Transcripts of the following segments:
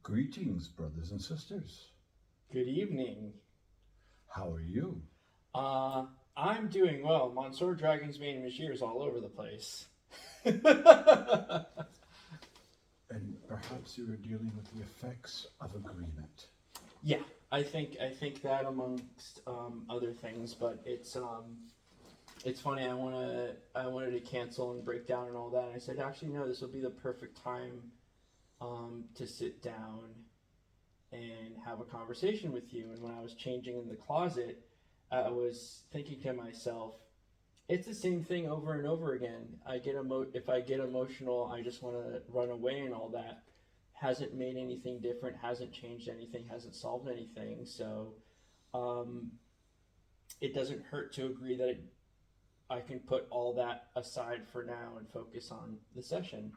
Greetings, brothers and sisters. Good evening. How are you? Uh, I'm doing well. Monsour, Dragon's Mane, and Mashir's all over the place. And perhaps you are dealing with the effects of agreement. Yeah, I think that amongst other things, but it's funny. I wanted to cancel and break down and all that. And I said, actually, no, this will be the perfect time to sit down and have a conversation with you. And when I was changing in the closet, I was thinking to myself, it's the same thing over and over again. If I get emotional, I just want to run away and all that. Hasn't made anything different, hasn't changed anything, hasn't solved anything. So um, it doesn't hurt to agree that I can put all that aside for now and focus on the session.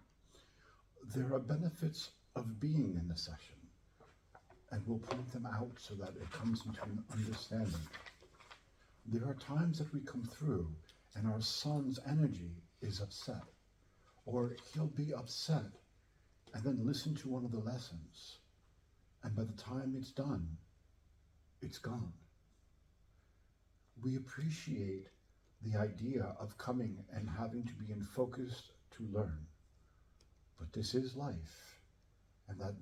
There are benefits of being in the session, and we'll point them out so that it comes into an understanding. There are times that we come through and our son's energy is upset, or he'll be upset and then listen to one of the lessons, and by the time it's done, it's gone. We appreciate the idea of coming and having to be in focus to learn, but this is life, and that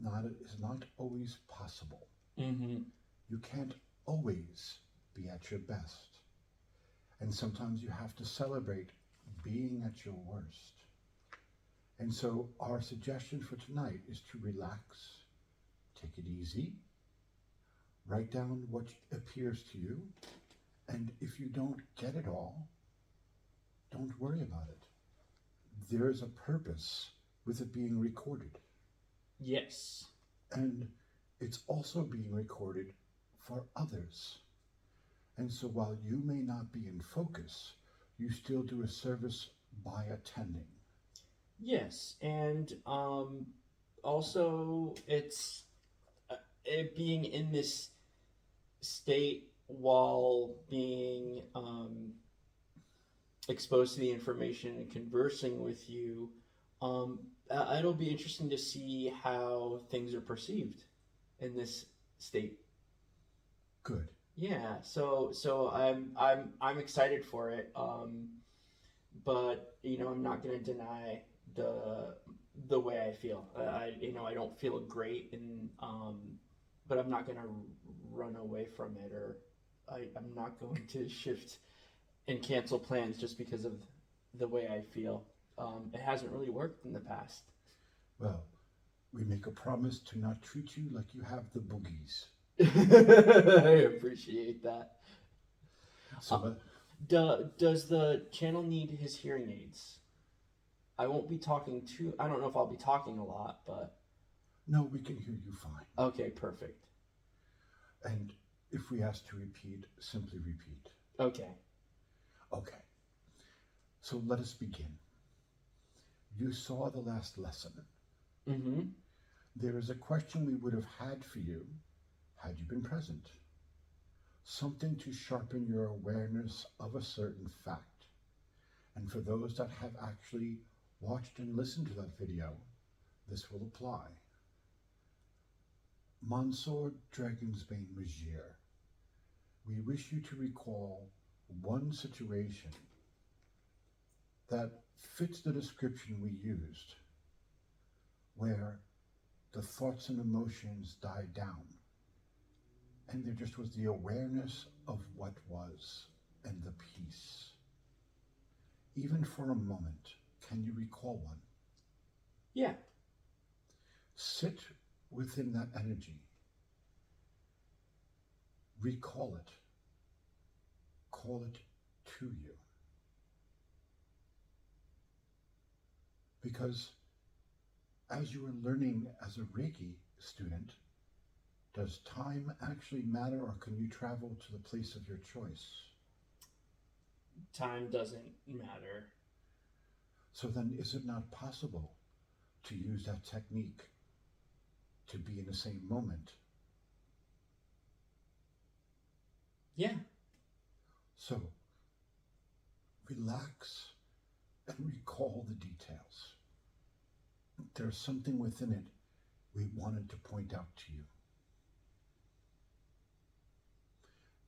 is not always possible. Mm-hmm. You can't always be at your best, and sometimes you have to celebrate being at your worst. And so our suggestion for tonight is to relax, take it easy, write down what appears to you, and if you don't get it all, don't worry about it. There is a purpose with it being recorded. Yes. And it's also being recorded for others. And so while you may not be in focus, you still do a service by attending. Yes, and also it being in this state while being exposed to the information and conversing with you. It'll be interesting to see how things are perceived in this state. Good. Yeah, so I'm excited for it. But I'm not gonna deny the way I feel. I don't feel great, and but I'm not gonna run away from it, or I'm not going to shift and cancel plans just because of the way I feel. It hasn't really worked in the past. Well, we make a promise to not treat you like you have the boogies. I appreciate that. So, Does the channel need his hearing aids? I won't be talking too. I don't know if I'll be talking a lot, but no, we can hear you fine. okay, perfect. And if we ask to repeat, simply repeat. Okay. Okay. So let us begin. You saw the last lesson. Mm-hmm. There is a question we would have had for you had you been present. Something to sharpen your awareness of a certain fact. And for those that have actually watched and listened to that video, this will apply. Monsour, Dragon's Bane, Majir, we wish you to recall one situation that fits the description we used, where the thoughts and emotions died down, and there just was the awareness of what was and the peace. Even for a moment, can you recall one? Yeah. Sit within that energy. Recall it. Call it to you. Because as you are learning as a Reiki student, does time actually matter, or can you travel to the place of your choice? Time doesn't matter. So then is it not possible to use that technique to be in the same moment? Yeah. So relax and recall the details. There's something within it we wanted to point out to you.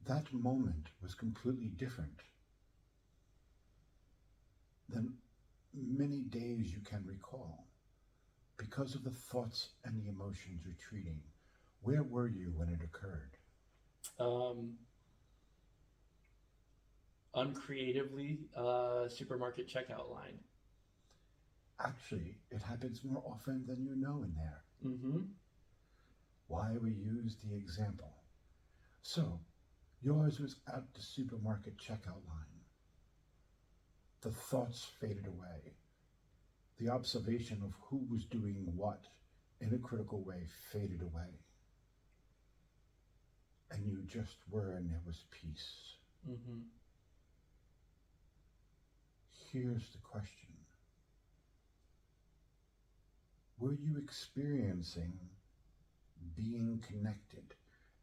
That moment was completely different than many days you can recall because of the thoughts and the emotions retreating. Where were you when it occurred? Um, Uncreatively, supermarket checkout line. Actually, it happens more often than you know in there. Mm-hmm. Why we use the example. So, yours was at the supermarket checkout line. The thoughts faded away. The observation of who was doing what in a critical way faded away. And you just were, and there was peace. Mm-hmm. Here's the question. Were you experiencing being connected?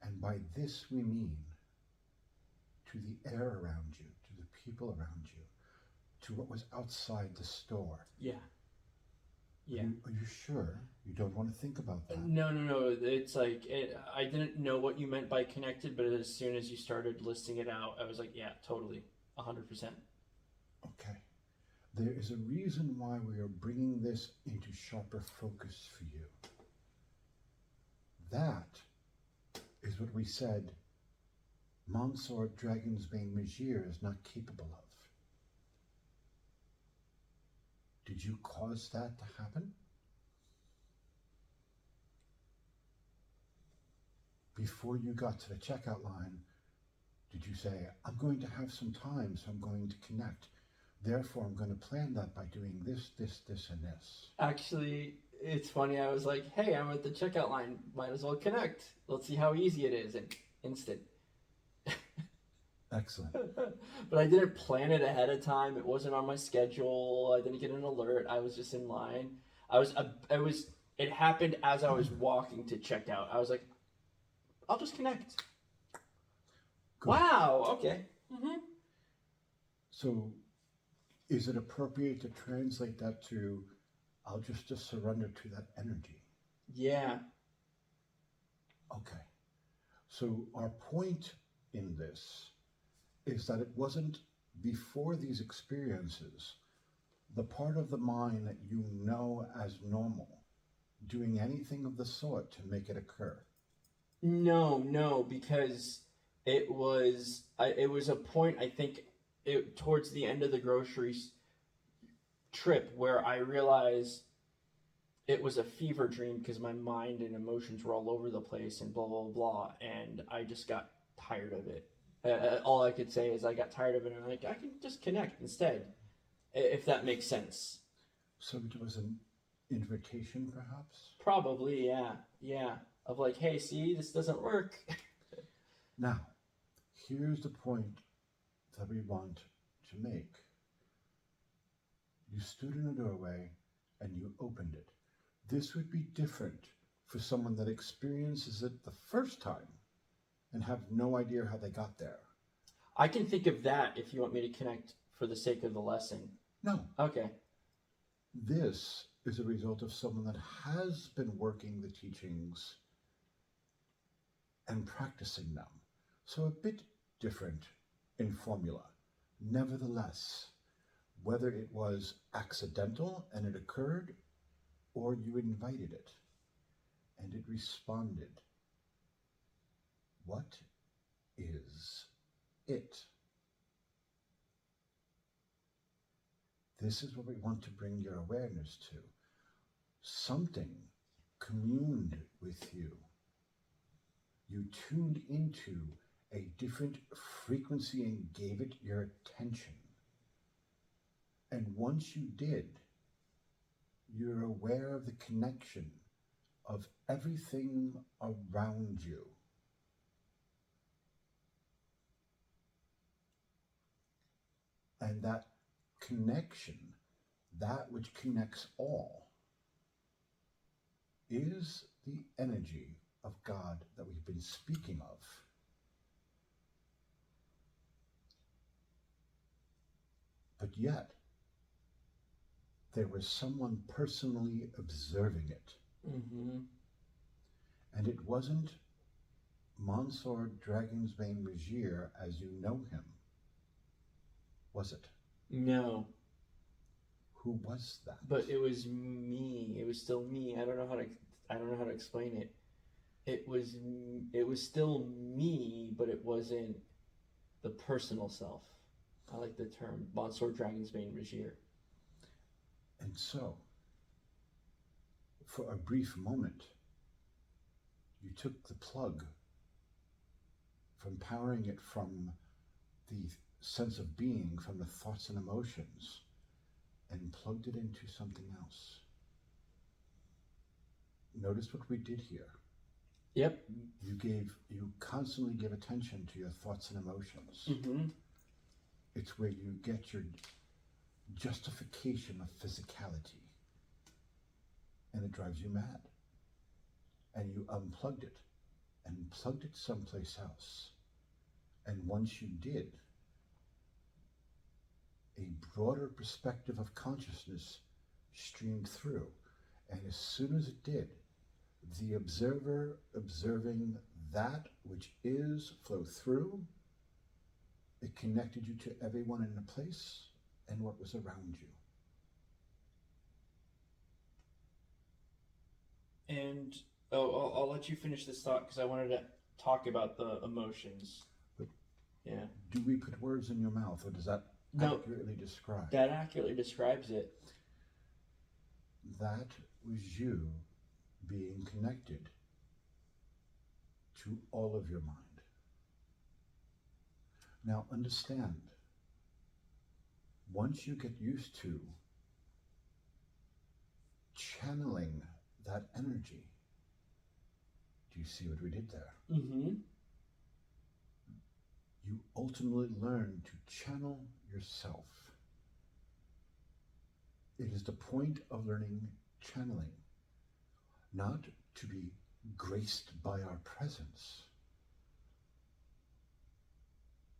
And by this we mean to the air around you, to the people around you, to what was outside the store. Yeah. Yeah. Are you sure you don't want to think about that? No. It's like I didn't know what you meant by connected, but as soon as you started listing it out, I was like, yeah, totally, 100%. Okay. There is a reason why we are bringing this into sharper focus for you. That is what we said Monsour Dragonsbane Magir is not capable of. Did you cause that to happen? Before you got to the checkout line, did you say, I'm going to have some time, so I'm going to connect. Therefore, I'm going to plan that by doing this, this, this, and this. Actually, it's funny. I was like, hey, I'm at the checkout line. Might as well connect. Let's see how easy it is. And instant. Excellent. But I didn't plan it ahead of time. It wasn't on my schedule. I didn't get an alert. I was just in line. It happened as I was walking to checkout. I was like, I'll just connect. Good. Wow. Okay. Mm-hmm. So, is it appropriate to translate that to, I'll just surrender to that energy? Yeah. Okay. So, our point in this is that it wasn't before these experiences the part of the mind that you know as normal doing anything of the sort to make it occur. No, because it was a point, I think, towards the end of the grocery trip where I realized it was a fever dream because my mind and emotions were all over the place and blah blah blah, and I just got tired of it. All I could say is I got tired of it, and I'm like, I can just connect instead, if that makes sense. So it was an invitation, perhaps? Probably, yeah. Of like, hey, see, this doesn't work. Now, here's the point that we want to make. You stood in a doorway and you opened it. This would be different for someone that experiences it the first time and have no idea how they got there. I can think of that if you want me to connect for the sake of the lesson. No. Okay. This is a result of someone that has been working the teachings and practicing them. So a bit different in formula. Nevertheless, whether it was accidental and it occurred, or you invited it and it responded, what is it? This is what we want to bring your awareness to. Something communed with you. You tuned into a different frequency and gave it your attention. And once you did, you're aware of the connection of everything around you. And that connection, that which connects all, is the energy of God that we've been speaking of. But yet, there was someone personally observing it. Mm-hmm. And it wasn't Monsour Dragonsbane Regier as you know him, was it? No, Who was that? but it was me. It was still me. I don't know how to explain it. It was still me, but it wasn't the personal self. I like the term Monsour Dragonsbane Regier. And so, for a brief moment, you took the plug from powering it from the sense of being, from the thoughts and emotions, and plugged it into something else. Notice what we did here. Yep. You constantly give attention to your thoughts and emotions. Mm-hmm. It's where you get your justification of physicality. And it drives you mad. And you unplugged it and plugged it someplace else. And once you did, a broader perspective of consciousness streamed through. And as soon as it did, the observer observing that which is flow through, it connected you to everyone in the place and what was around you. And I'll let you finish this thought because I wanted to talk about the emotions. But yeah. Do we put words in your mouth, or does that accurately describe? That accurately describes it. That was you being connected to all of your mind. Now understand, once you get used to channeling that energy, do you see what we did there? Mm-hmm. You ultimately learn to channel yourself. It is the point of learning channeling, not to be graced by our presence.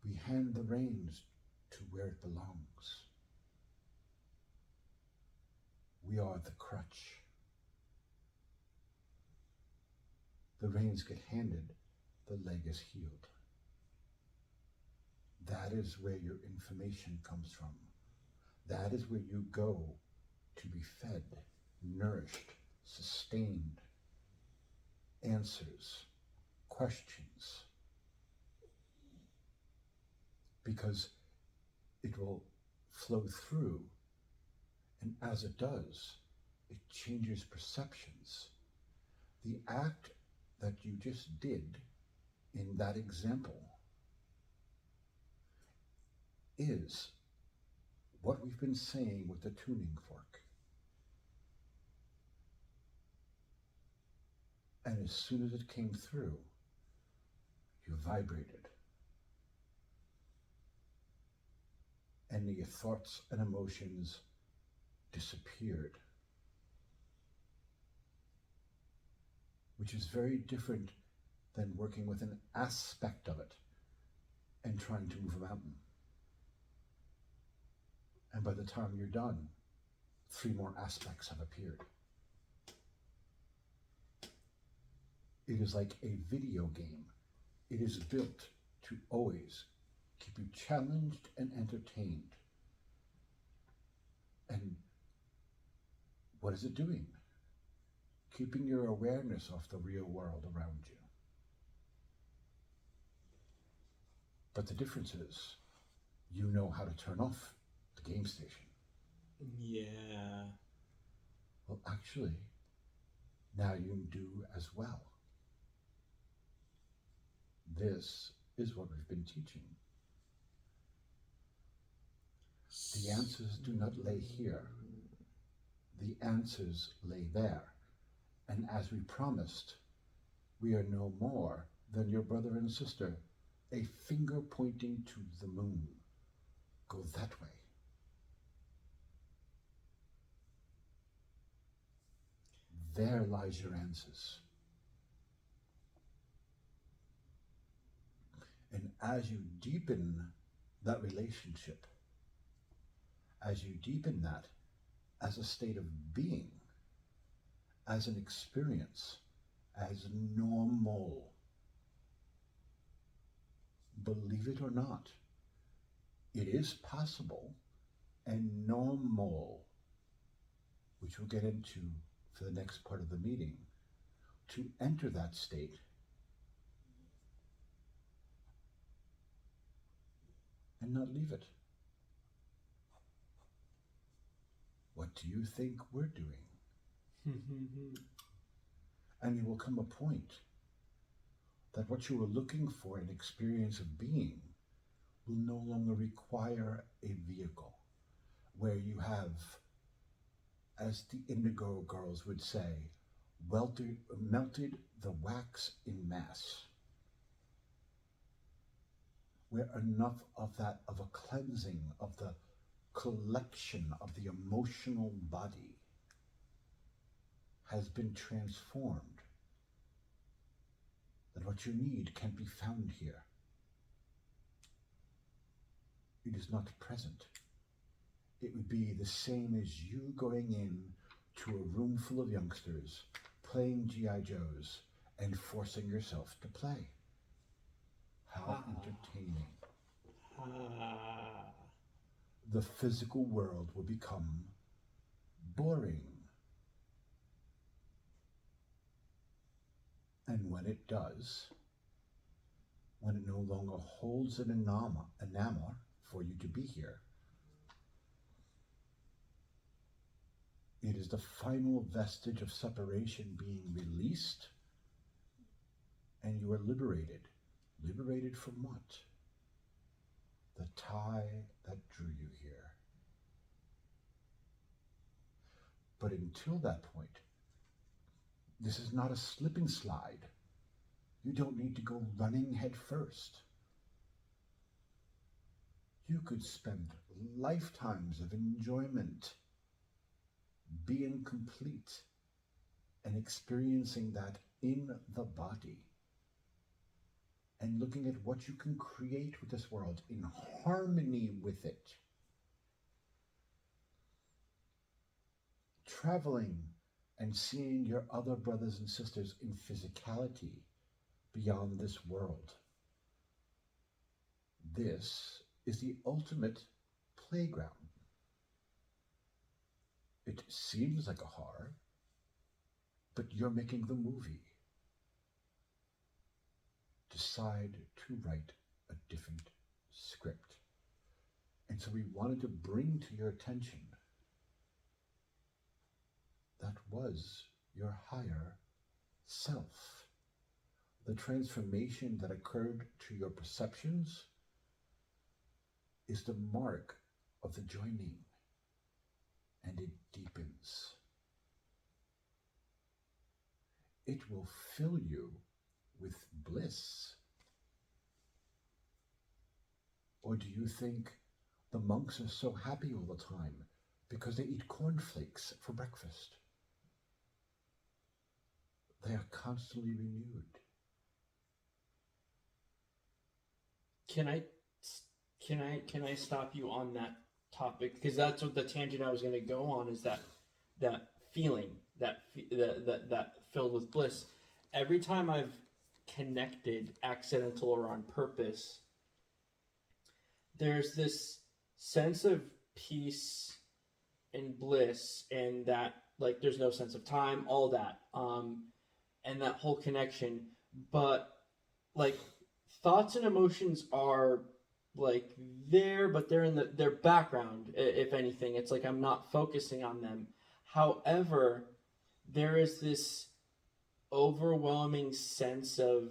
We hand the reins to where it belongs. We are the crutch. The reins get handed, the leg is healed. That is where your information comes from. That is where you go to be fed, nourished, sustained. Answers, questions. Because it will flow through, and as it does, it changes perceptions. The act that you just did in that example is what we've been saying with the tuning fork. And as soon as it came through, you vibrated. And your thoughts and emotions disappeared. Which is very different than working with an aspect of it and trying to move a mountain. And by the time you're done, 3 more aspects have appeared. It is like a video game. It is built to always keep you challenged and entertained. And what is it doing? Keeping your awareness off the real world around you. But the difference is, you know how to turn off the game station. Yeah. Well, actually, now you do as well. This is what we've been teaching. The answers do not lay here. The answers lay there. And as we promised, we are no more than your brother and sister, a finger pointing to the moon. Go that way. There lies your answers. And as you deepen that relationship, as you deepen that as a state of being, as an experience, as normal. Believe it or not, it is possible and normal, which we'll get into for the next part of the meeting, to enter that state and not leave it. What do you think we're doing? And there will come a point that what you were looking for an experience of being will no longer require a vehicle, where you have, as the Indigo girls would say, melted the wax in mass, where enough of that, of a cleansing of the collection of the emotional body has been transformed, that what you need can be found here. It is not present. It would be the same as you going in to a room full of youngsters playing G.I. Joes and forcing yourself to play. How entertaining. The physical world will become boring. And when it does, when it no longer holds an enamel for you to be here, it is the final vestige of separation being released, and you are liberated. Liberated from what? The tie that drew you here. But until that point, this is not a slip and slide. You don't need to go running head first. You could spend lifetimes of enjoyment being complete and experiencing that in the body, and looking at what you can create with this world in harmony with it. Traveling and seeing your other brothers and sisters in physicality beyond this world. This is the ultimate playground. It seems like a horror, but you're making the movie. Decide to write a different script. And so we wanted to bring to your attention that was your higher self. The transformation that occurred to your perceptions is the mark of the joining, and it deepens. It will fill you with bliss. Or do you think the monks are so happy all the time because they eat cornflakes for breakfast? They are constantly renewed. Can I stop you on that topic, because that's what the tangent I was going to go on, is that feeling, that filled with bliss. Every time I've connected, accidental or on purpose, there's this sense of peace and bliss, and that, like, there's no sense of time, all that, and that whole connection. But, like, thoughts and emotions are, like, there, but they're in their background, if anything. It's like I'm not focusing on them. However, there is this overwhelming sense of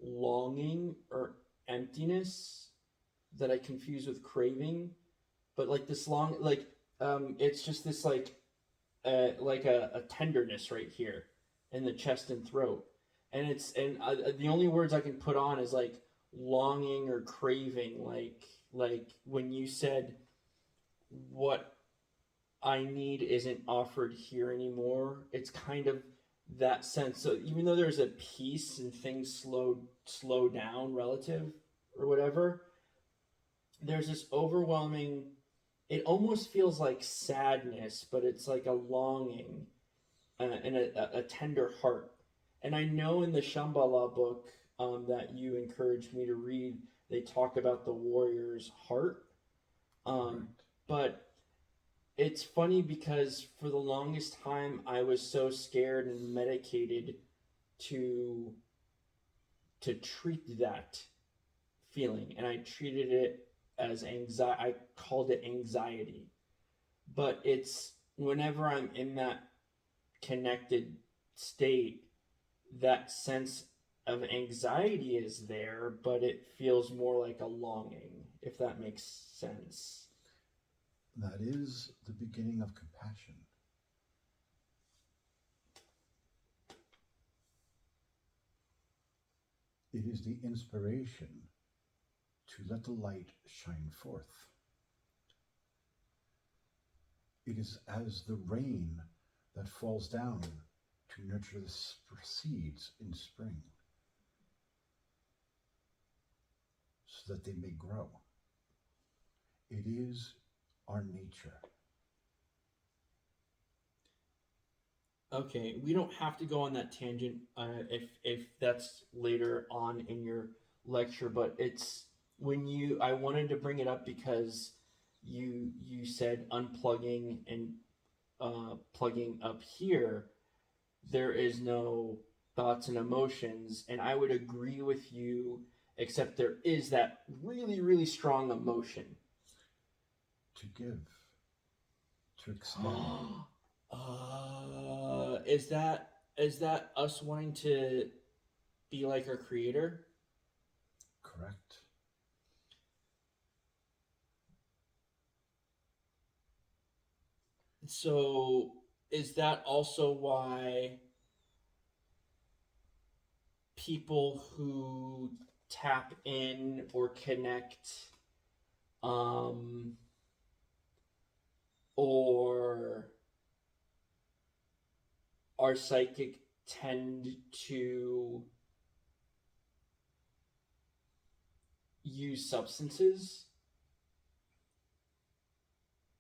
longing or emptiness that I confuse with craving, but like this it's just this like a tenderness right here in the chest and throat, and the only words I can put on is like longing or craving, like when you said what I need isn't offered here anymore. It's kind of that sense. So even though there's a peace and things slow down relative or whatever, there's this overwhelming, it almost feels like sadness, but it's like a longing and a tender heart. And I know in the Shambhala book that you encouraged me to read, they talk about the warrior's heart. Um, Correct. but it's funny because for the longest time I was so scared and medicated to treat that feeling, and I treated it as anxiety. I called it anxiety, but it's whenever I'm in that connected state, that sense of anxiety is there, but it feels more like a longing, if that makes sense. That is the beginning of compassion. It is the inspiration to let the light shine forth. It is as the rain that falls down to nurture the seeds in spring so that they may grow. It is our nature. Okay, we don't have to go on that tangent if that's later on in your lecture, but it's when you I wanted to bring it up because you said unplugging and plugging up here, there is no thoughts and emotions, and I would agree with you, except there is that really really strong emotion. To give, to extend. Is that us wanting to be like our creator? Correct. So is that also why people who tap in or connect um or are psychic tend to use substances?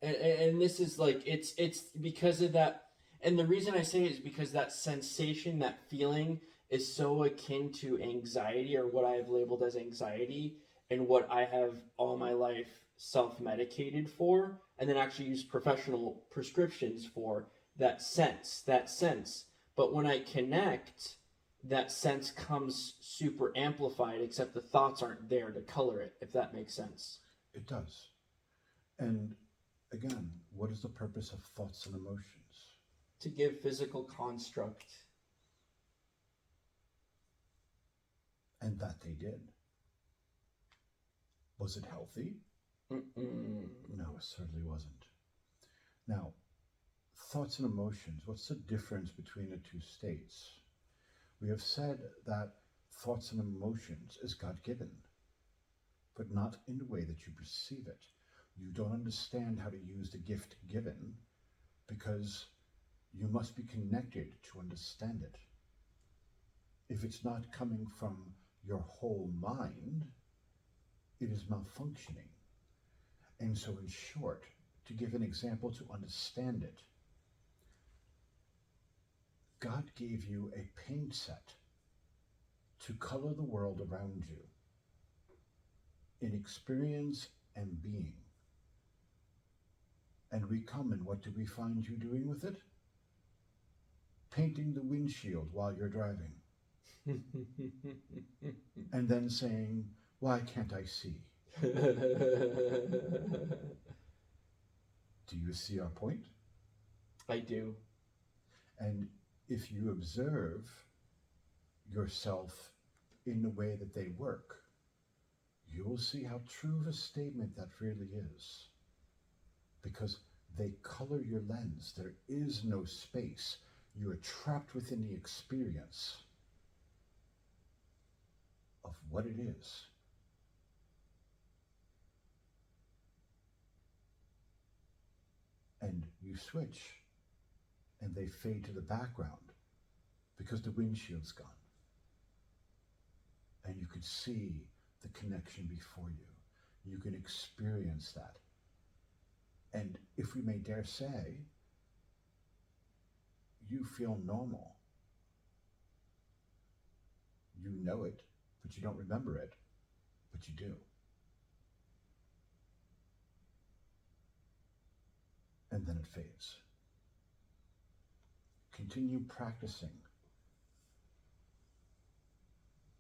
And this is like it's because of that, and the reason I say it is because that sensation, that feeling is so akin to anxiety, or what I have labeled as anxiety, and what I have all my life self-medicated for, and then actually used professional prescriptions for. That sense, but when I connect, that sense comes super amplified, except the thoughts aren't there to color it, if that makes sense. It does. And again, what is the purpose of thoughts and emotions? To give physical construct. And that they did. Was it healthy? Mm-mm. No, it certainly wasn't. Now, thoughts and emotions, what's the difference between the two states? We have said that thoughts and emotions is God given, but not in the way that you perceive it. You don't understand how to use the gift given because you must be connected to understand it. If it's not coming from your whole mind, it is malfunctioning. And so, in short, to give an example to understand it, God gave you a paint set to color the world around you in experience and being. And we come, and what do we find you doing with it? Painting the windshield while you're driving. And then saying, why can't I see? Do you see our point? I do. And if you observe yourself in the way that they work, you will see how true of a statement that really is. Because they color your lens. There is no space. You are trapped within the experience of what it is. And you switch, and they fade to the background because the windshield's gone. And you could see the connection before you. You can experience that. And if we may dare say, you feel normal. know it, but you don't remember it, but you do. And then it fades. Continue practicing.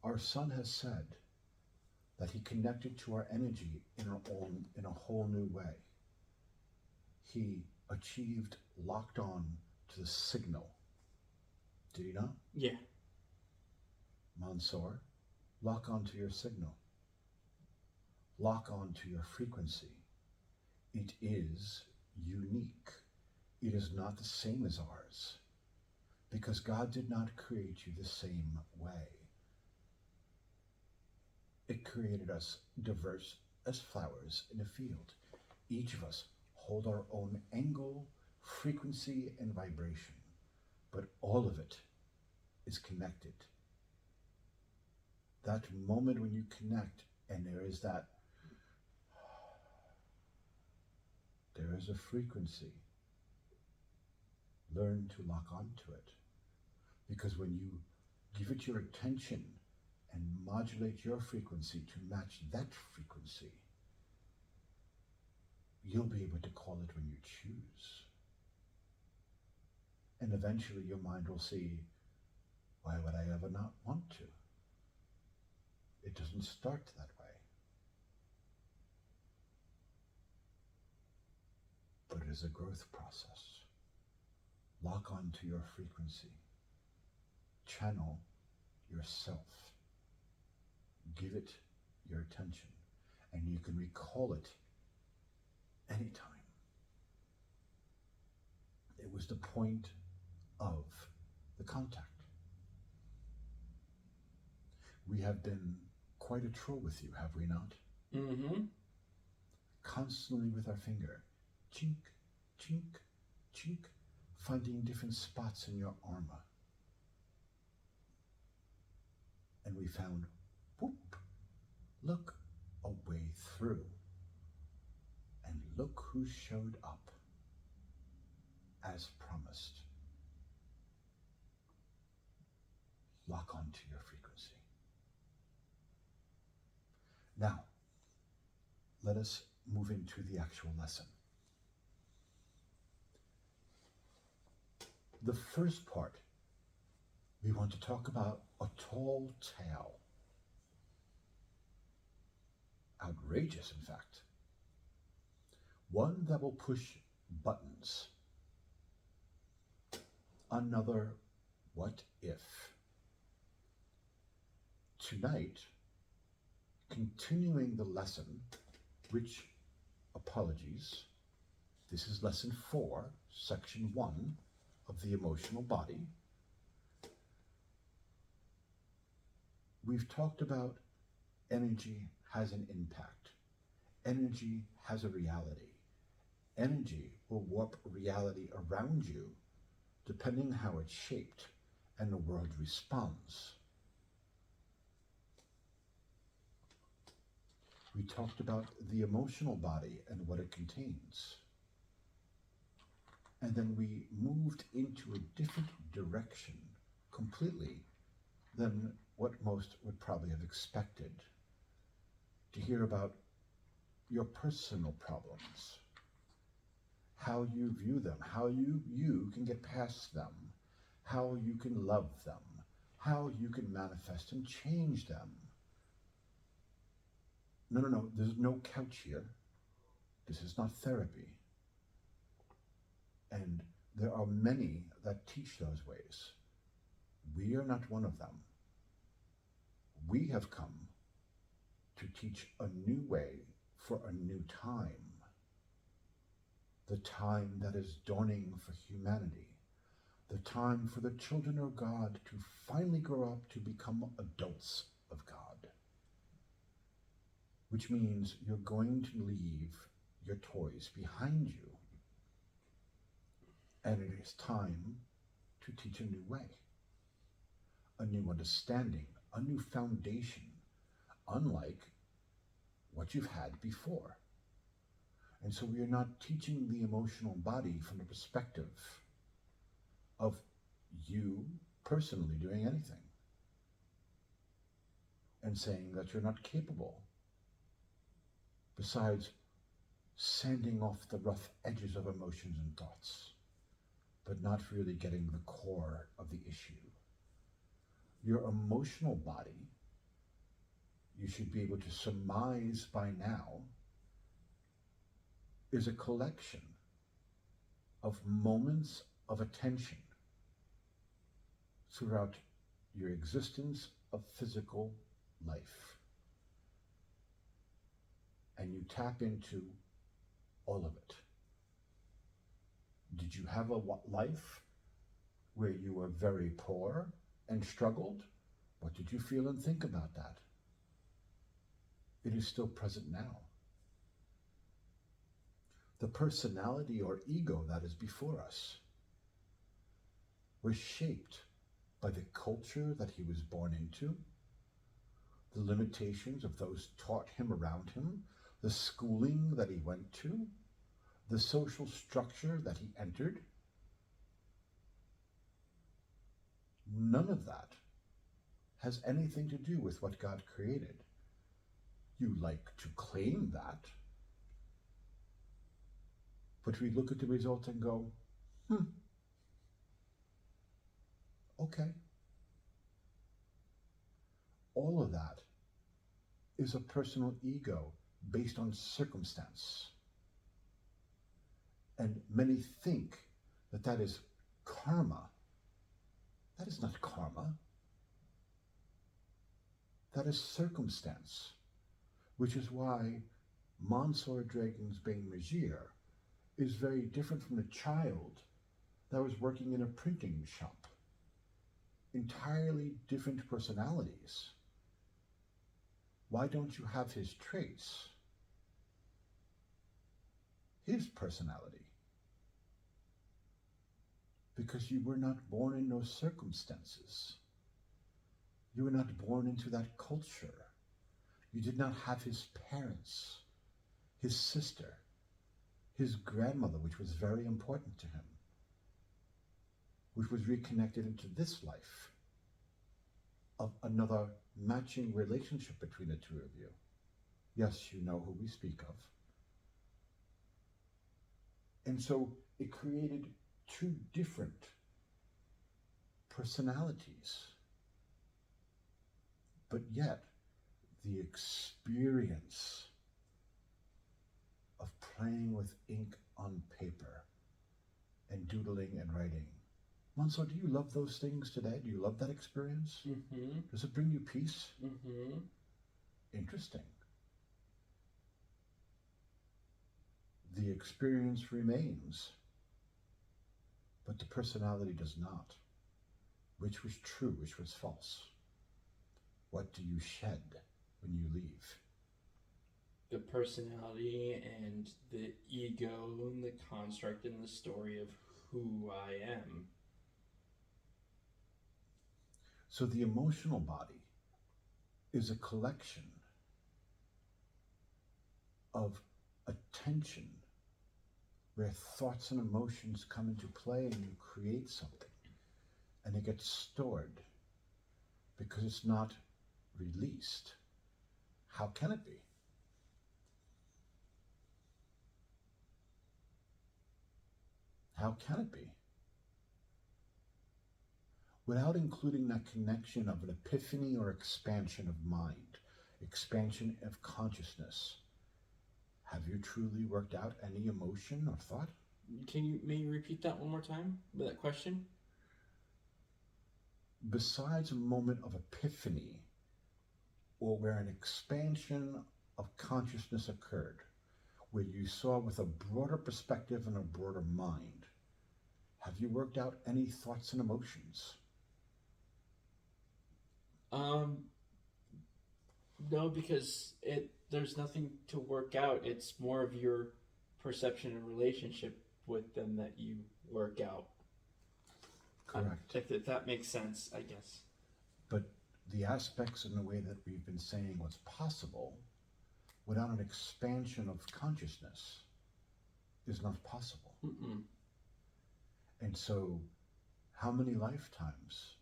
Our son has said that he connected to our energy in a whole new way. He achieved locked on to the signal. Did he not? Yeah. Monsour, lock onto your signal. Lock onto your frequency. It is unique. It is not the same as ours, because God did not create you the same way. It created us diverse as flowers in a field. Each of us hold our own angle, frequency, and vibration, but all of it is connected. That moment when you connect and there is a frequency, learn to lock onto it. Because when you give it your attention and modulate your frequency to match that frequency, you'll be able to call it when you choose. And eventually your mind will see, why would I ever not want to? It doesn't start that way. But it is a growth process. Lock onto your frequency. Channel yourself. Give it your attention, and you can recall it anytime. It was the point of the contact. We have been quite a troll with you, have we not? Mm-hmm. Constantly with our finger, chink, chink, chink, finding different spots in your armor. And we found, whoop, look, a way through. And look who showed up, as promised. Lock onto your frequency. Now, let us move into the actual lesson. The first part, we want to talk about a tall tale. Outrageous, in fact. One that will push buttons. Another what if. Tonight, continuing the lesson, which, apologies, this is lesson 4, section 1 of the emotional body. We've talked about energy has an impact. Energy has a reality. Energy will warp reality around you depending how it's shaped and the world responds. We talked about the emotional body and what it contains. And then we moved into a different direction completely than what most would probably have expected. To hear about your personal problems, how you view them, how you can get past them, how you can love them, how you can manifest and change them. No, there's no couch here. This is not therapy. And there are many that teach those ways. We are not one of them. We have come to teach a new way for a new time. The time that is dawning for humanity. The time for the children of God to finally grow up to become adults of God. Which means you're going to leave your toys behind you. And it is time to teach a new way. A new understanding, a new foundation, unlike what you've had before. And so we are not teaching the emotional body from the perspective of you personally doing anything. and saying that you're not capable, besides sanding off the rough edges of emotions and thoughts, but not really getting the core of the issue. Your emotional body, you should be able to surmise by now, is a collection of moments of attention throughout your existence of physical life. And you tap into all of it. Did you have a life where you were very poor and struggled? What did you feel and think about that? It is still present now. The personality or ego that is before us was shaped by the culture that he was born into, the limitations of those taught him around him, the schooling that he went to, the social structure that he entered. None of that has anything to do with what God created. You like to claim that, but we look at the result and go, okay. All of that is a personal ego based on circumstance. And many think that that is karma. That is not karma. That is circumstance, which is why Monsour Dragon's Bane Magier is very different from the child that was working in a printing shop. Entirely different personalities. Why don't you have his traits? His personality? Because you were not born in those circumstances. You were not born into that culture. You did not have his parents, his sister, his grandmother, which was very important to him, which was reconnected into this life of another matching relationship between the two of you. Yes, you know who we speak of. And so it created two different personalities. But yet, the experience of playing with ink on paper and doodling and writing. Monsour, do you love those things today? Do you love that experience? Mm-hmm. Does it bring you peace? Mm-hmm. Interesting. The experience remains, but the personality does not. Which was true, which was false? What do you shed when you leave? The personality and the ego and the construct and the story of who I am. So the emotional body is a collection of attention where thoughts and emotions come into play and you create something and it gets stored because it's not released. How can it be? How can it be? Without including that connection of an epiphany or expansion of mind, expansion of consciousness, have you truly worked out any emotion or thought? Can you maybe repeat that one more time, that question? Besides a moment of epiphany, or where an expansion of consciousness occurred, where you saw with a broader perspective and a broader mind, have you worked out any thoughts and emotions? No, because there's nothing to work out. It's more of your perception and relationship with them that you work out. Correct. If that makes sense, I guess. But the aspects in the way that we've been saying what's possible without an expansion of consciousness is not possible. Mm-mm. And so, how many lifetimes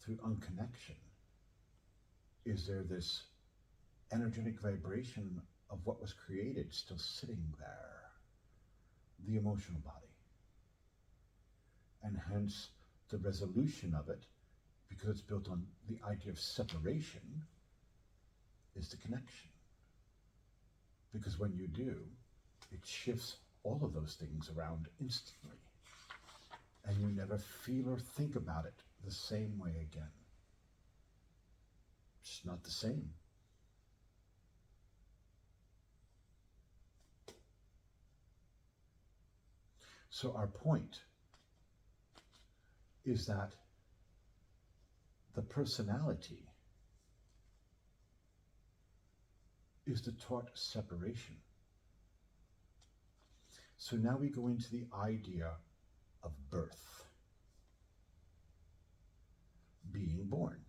through unconnection is there this energetic vibration of what was created still sitting there, the emotional body. And hence the resolution of it, because it's built on the idea of separation, is the connection. Because when you do, it shifts all of those things around instantly. And you never feel or think about it the same way again. It's not the same. So our point is that the personality is the taught separation. So now we go into the idea of birth, being born.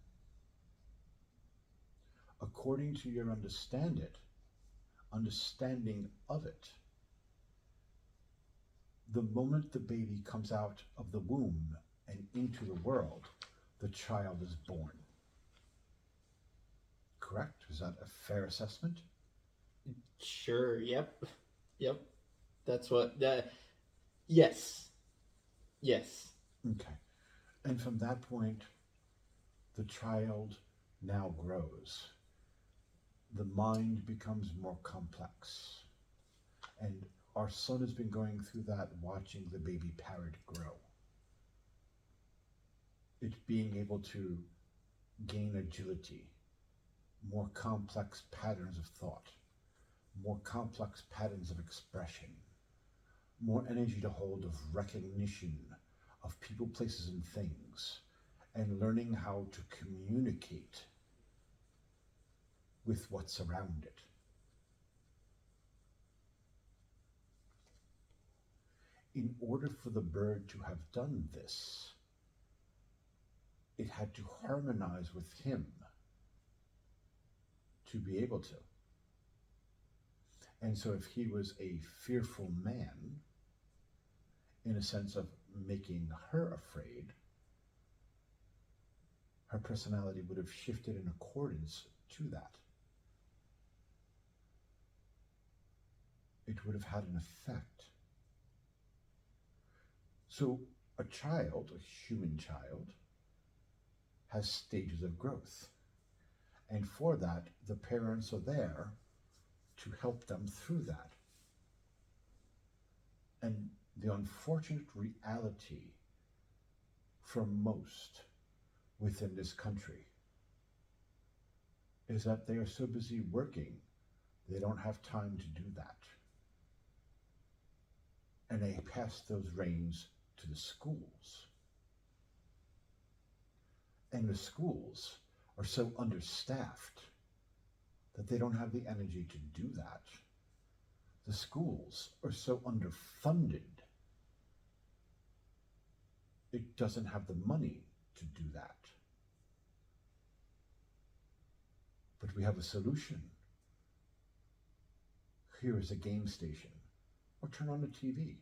According to your understanding of it, the moment the baby comes out of the womb and into the world, the child is born. Correct? Is that a fair assessment? Sure. Yep. Yep. That's what that. Yes. Yes. Okay. And from that point, the child now grows. The mind becomes more complex. And our son has been going through that, watching the baby parrot grow. It being able to gain agility, more complex patterns of thought, more complex patterns of expression, more energy to hold of recognition of people, places, and things, and learning how to communicate with what's around it. In order for the bird to have done this, it had to harmonize with him to be able to. And so if he was a fearful man, in a sense of making her afraid, her personality would have shifted in accordance to that. It would have had an effect. So a child, a human child, has stages of growth. And for that, the parents are there to help them through that. And the unfortunate reality for most within this country is that they are so busy working, they don't have time to do that. And they pass those reins to the schools. And the schools are so understaffed that they don't have the energy to do that. The schools are so underfunded, it doesn't have the money to do that. But we have a solution. Here is a game station, or turn on the TV.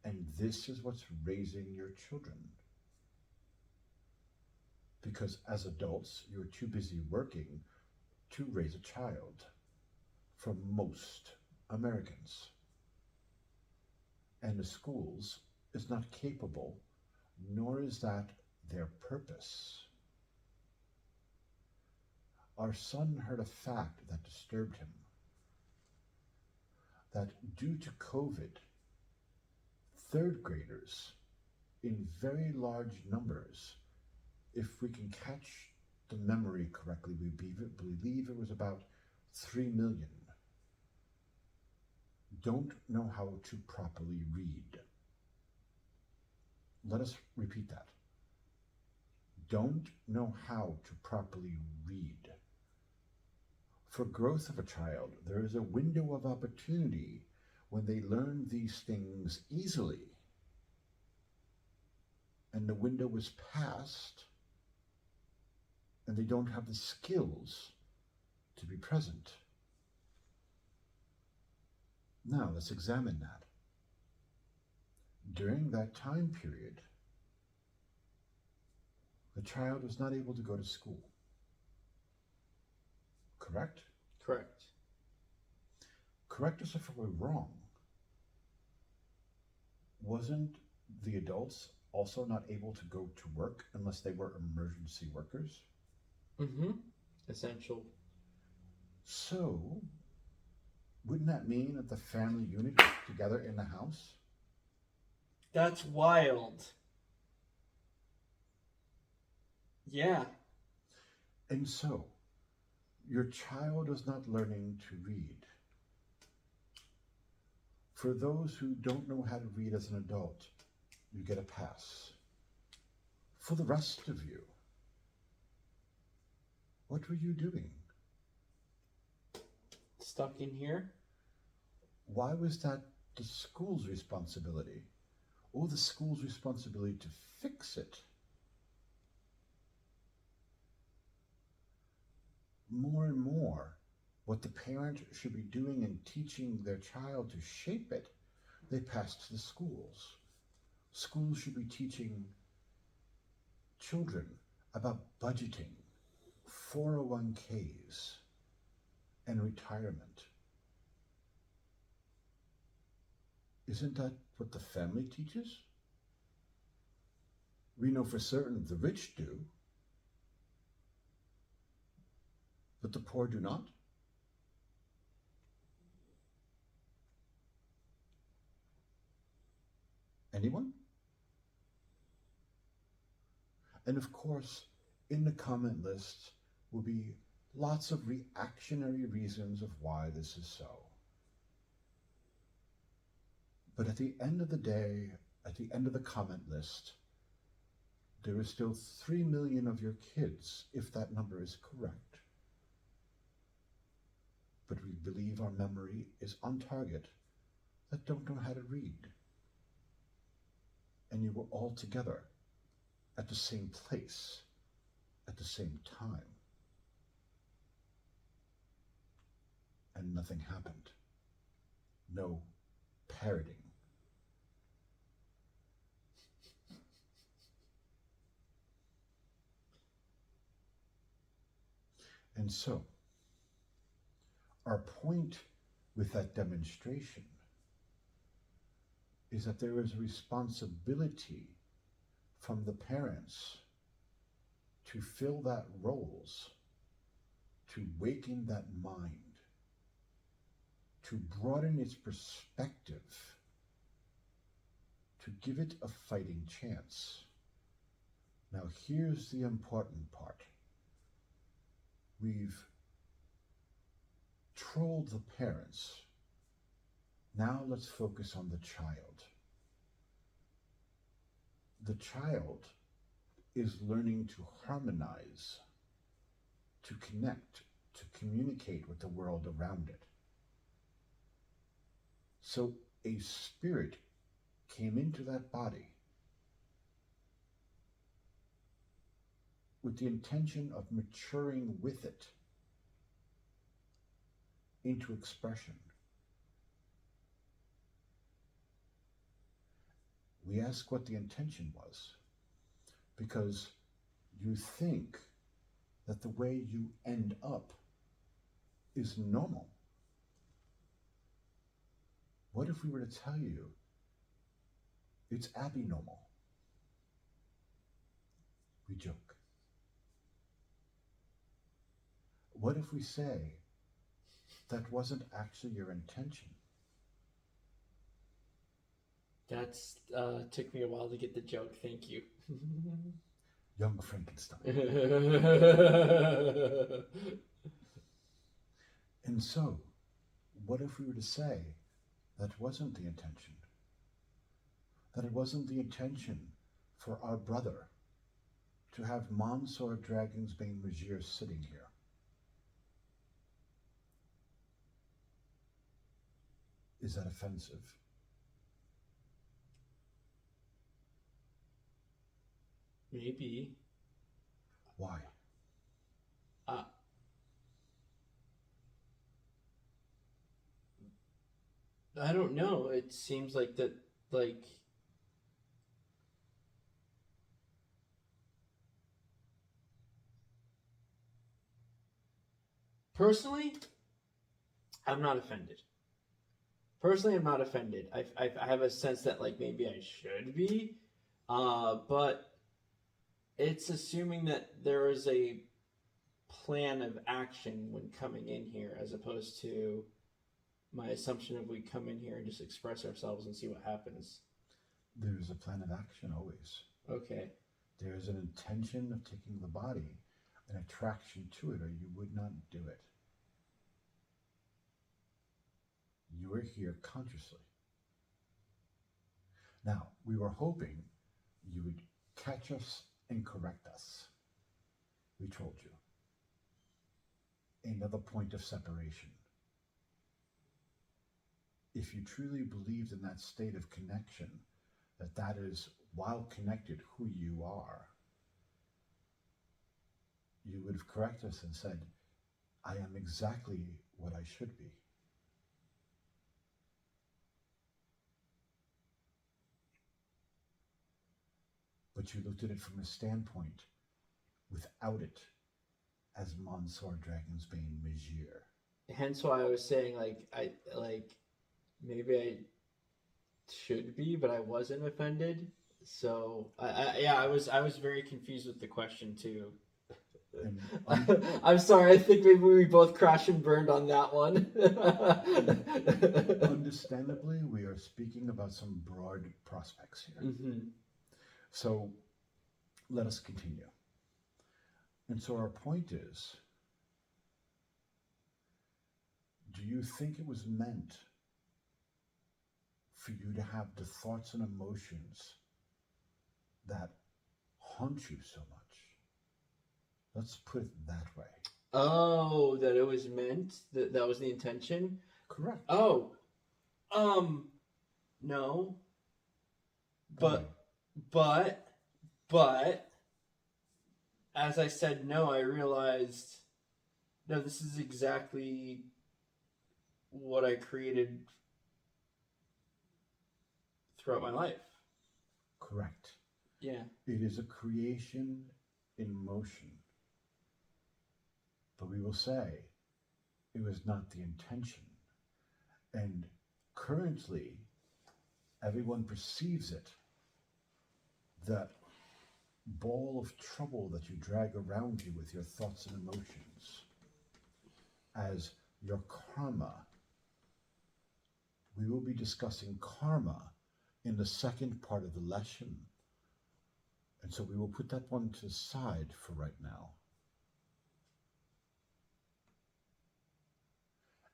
And this is what's raising your children. Because as adults, you're too busy working to raise a child, for most Americans. And the schools is not capable, nor is that their purpose. Our son heard a fact that disturbed him, that due to COVID, third graders in very large numbers, if we can catch the memory correctly, we believe it was about 3 million, don't know how to properly read. Let us repeat that. Don't know how to properly read. For growth of a child, there is a window of opportunity when they learn these things easily. And the window is passed, and they don't have the skills to be present. Now, let's examine that. During that time period, the child was not able to go to school. correct? Correct. Correct us if we're wrong. Wasn't the adults also not able to go to work unless they were emergency workers? Mm-hmm. Essential. So, wouldn't that mean that the family unit was together in the house? That's wild. Yeah. And so, your child is not learning to read. For those who don't know how to read as an adult, you get a pass. For the rest of you, what were you doing? Stuck in here? Why was that the school's responsibility? Or the school's responsibility to fix it? More and more, what the parent should be doing in teaching their child to shape it, they pass to the schools. Schools should be teaching children about budgeting, 401ks, and retirement. Isn't that what the family teaches? We know for certain the rich do, but the poor do not. Anyone? And of course, in the comment list will be lots of reactionary reasons of why this is so. But at the end of the day, at the end of the comment list, there is still 3 million of your kids, if that number is correct. But we believe our memory is on target that don't know how to read. And you were all together at the same place at the same time. And nothing happened. No parroting. And so, our point with that demonstration is that there is a responsibility from the parents to fill that roles, to waken that mind, to broaden its perspective, to give it a fighting chance. Now here's the important part. We've trolled the parents. Now let's focus on the child. The child is learning to harmonize, to connect, to communicate with the world around it. So a spirit came into that body with the intention of maturing with it into expression. We ask what the intention was, because you think that the way you end up is normal. What if we were to tell you it's abnormal? We joke. What if we say that wasn't actually your intention? That's took me a while to get the joke. Thank you. Young Frankenstein. And so, what if we were to say that wasn't the intention? That it wasn't the intention for our brother to have Monsour Dragonsbane Regier sitting here? Is that offensive? Maybe. Why? I don't know. It seems like that, like, Personally, I'm not offended. I'm not offended. I have a sense that like maybe I should be, but it's assuming that there is a plan of action when coming in here, as opposed to my assumption of we come in here and just express ourselves and see what happens. There's a plan of action always. Okay. There's an intention of taking the body, an attraction to it, or you would not do it. You are here consciously. Now, we were hoping you would catch us and correct us. We told you. Another point of separation. If you truly believed in that state of connection, that is, while connected, who you are, you would have corrected us and said, I am exactly what I should be. But you looked at it from a standpoint without it as Monsour Dragonsbane Magier. Hence why I was saying maybe I should be, but I wasn't offended. So I was very confused with the question too. I'm sorry. I think maybe we both crashed and burned on that one. Understandably, we are speaking about some broad prospects here. Mm-hmm. So let us continue. And so our point is, do you think it was meant for you to have the thoughts and emotions that haunt you so much? Let's put it that way. Oh, that it was meant? That was the intention? Correct. Oh, no. But, as I said no, I realized, no, this is exactly what I created throughout my life. Correct. Yeah. It is a creation in motion. But we will say it was not the intention. And currently, everyone perceives it, that ball of trouble that you drag around you with your thoughts and emotions, as your karma. We will be discussing karma in the second part of the lesson. And so we will put that one to the side for right now.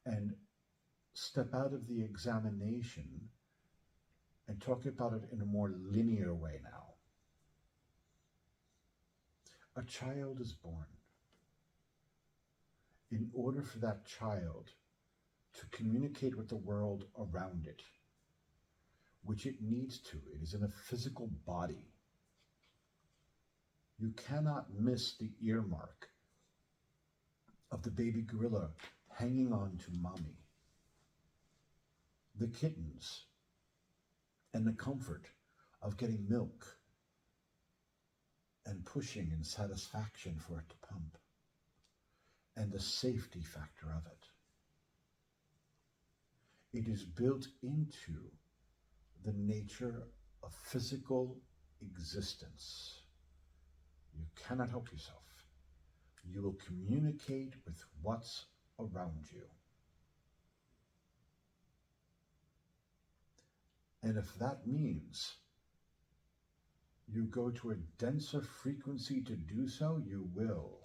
And step out of the examination and talk about it in a more linear way now. A child is born. In order for that child to communicate with the world around it, which it needs to, it is in a physical body. You cannot miss the earmark of the baby gorilla hanging on to mommy, the kittens, and the comfort of getting milk and pushing in satisfaction for it to pump, and the safety factor of it. It is built into the nature of physical existence. You cannot help yourself. You will communicate with what's around you. And if that means you go to a denser frequency to do so, you will.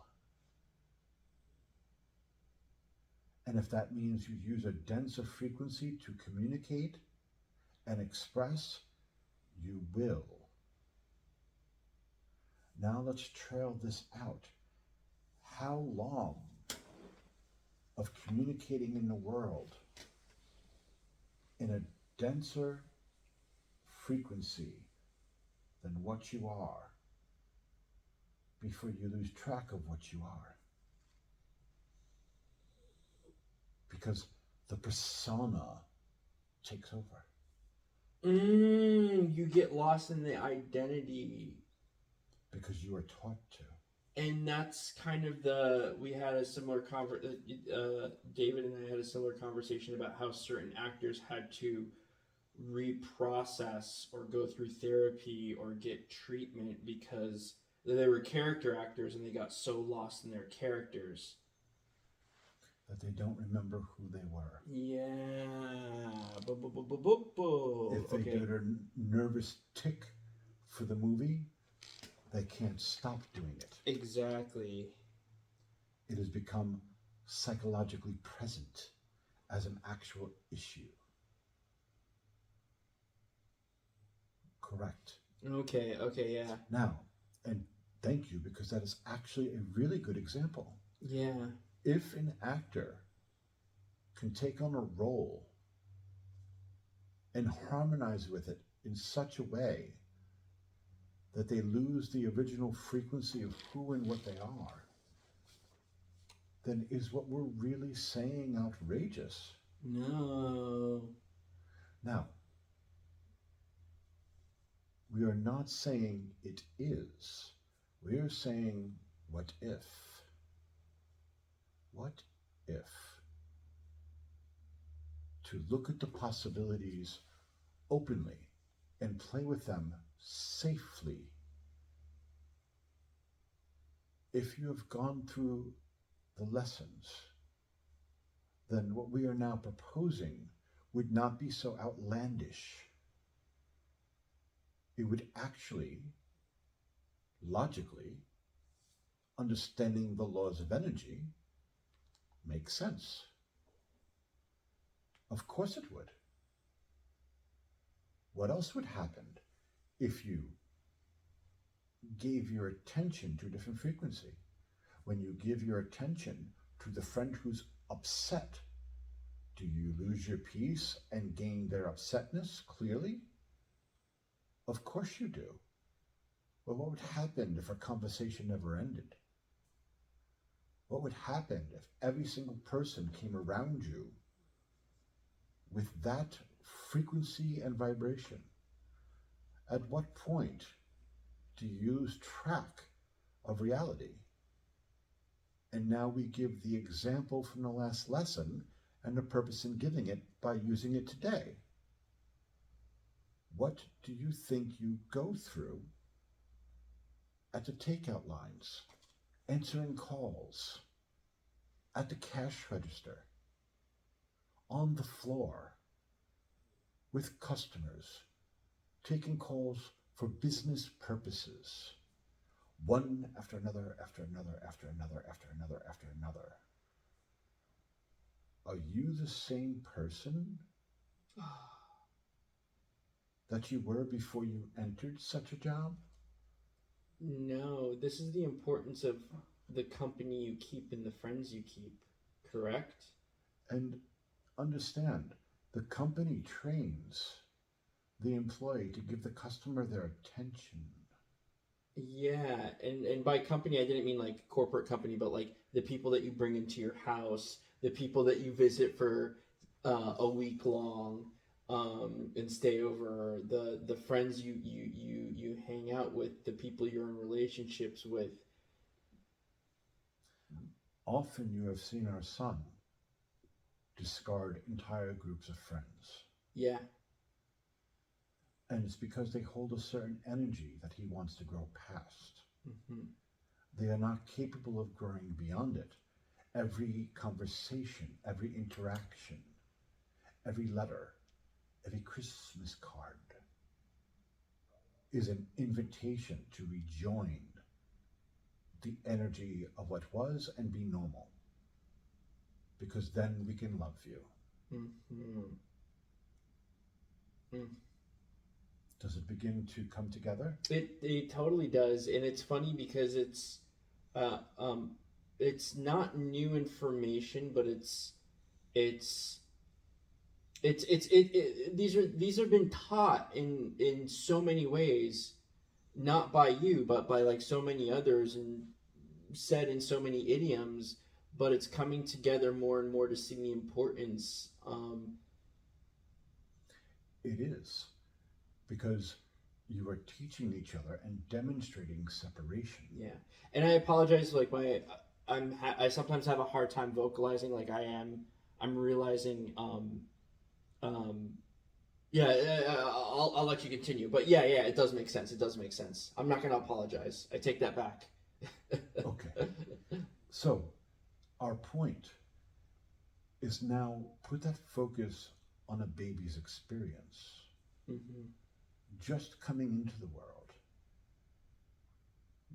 And if that means you use a denser frequency to communicate and express, you will. Now let's trail this out. How long of communicating in the world in a denser frequency than what you are before you lose track of what you are? Because the persona takes over. You get lost in the identity. Because you are taught to. and that's kind of we had a similar David and I had a similar conversation about how certain actors had to reprocess or go through therapy or get treatment because they were character actors and they got so lost in their characters that they don't remember who they were. yeah. If they Okay. get a nervous tick for the movie, they can't stop doing it. Exactly. It has become psychologically present as an actual issue. Correct. Okay, yeah. Now, and thank you, because that is actually a really good example. Yeah. If an actor can take on a role and harmonize with it in such a way that they lose the original frequency of who and what they are, then is what we're really saying outrageous? No. Now, we are not saying it is. We are saying, what if? What if? To look at the possibilities openly and play with them safely. If you have gone through the lessons, then what we are now proposing would not be so outlandish. It would actually, logically, understanding the laws of energy, make sense. Of course it would. What else would happen if you gave your attention to a different frequency? When you give your attention to the friend who's upset, do you lose your peace and gain their upsetness clearly? Of course you do. Well, what would happen if our conversation never ended? What would happen if every single person came around you with that frequency and vibration? At what point do you lose track of reality? And now we give the example from the last lesson and the purpose in giving it by using it today. What do you think you go through at the takeout lines, answering calls, at the cash register, on the floor, with customers, taking calls for business purposes, one after another, after another, after another, after another, after another? Are you the same person that you were before you entered such a job? No, this is the importance of the company you keep and the friends you keep, correct? And understand, the company trains the employee to give the customer their attention. Yeah, and by company I didn't mean like corporate company, but like the people that you bring into your house, the people that you visit for a week long, and stay over, the friends you hang out with, the people you're in relationships with. Often you have seen our son discard entire groups of friends. Yeah. And it's because they hold a certain energy that he wants to grow past. Mm-hmm. They are not capable of growing beyond it. Every conversation, every interaction, every letter, every Christmas card is an invitation to rejoin the energy of what was and be normal. Because then we can love you. Mm-hmm. Mm. Does it begin to come together? It totally does, and it's funny because uh, um, it's not new information, but it's these have been taught in so many ways, not by you, but by like so many others, and said in so many idioms. But it's coming together more and more to see the importance. It is. Because You are teaching each other and demonstrating separation. Yeah, and I apologize. Like I sometimes have a hard time vocalizing. Like I'm realizing. Um, yeah, I'll let you continue. But yeah, it does make sense. It does make sense. I'm not gonna apologize. I take that back. Okay. So, our point is now put that focus on a baby's experience. Mm-hmm. Just coming into the world,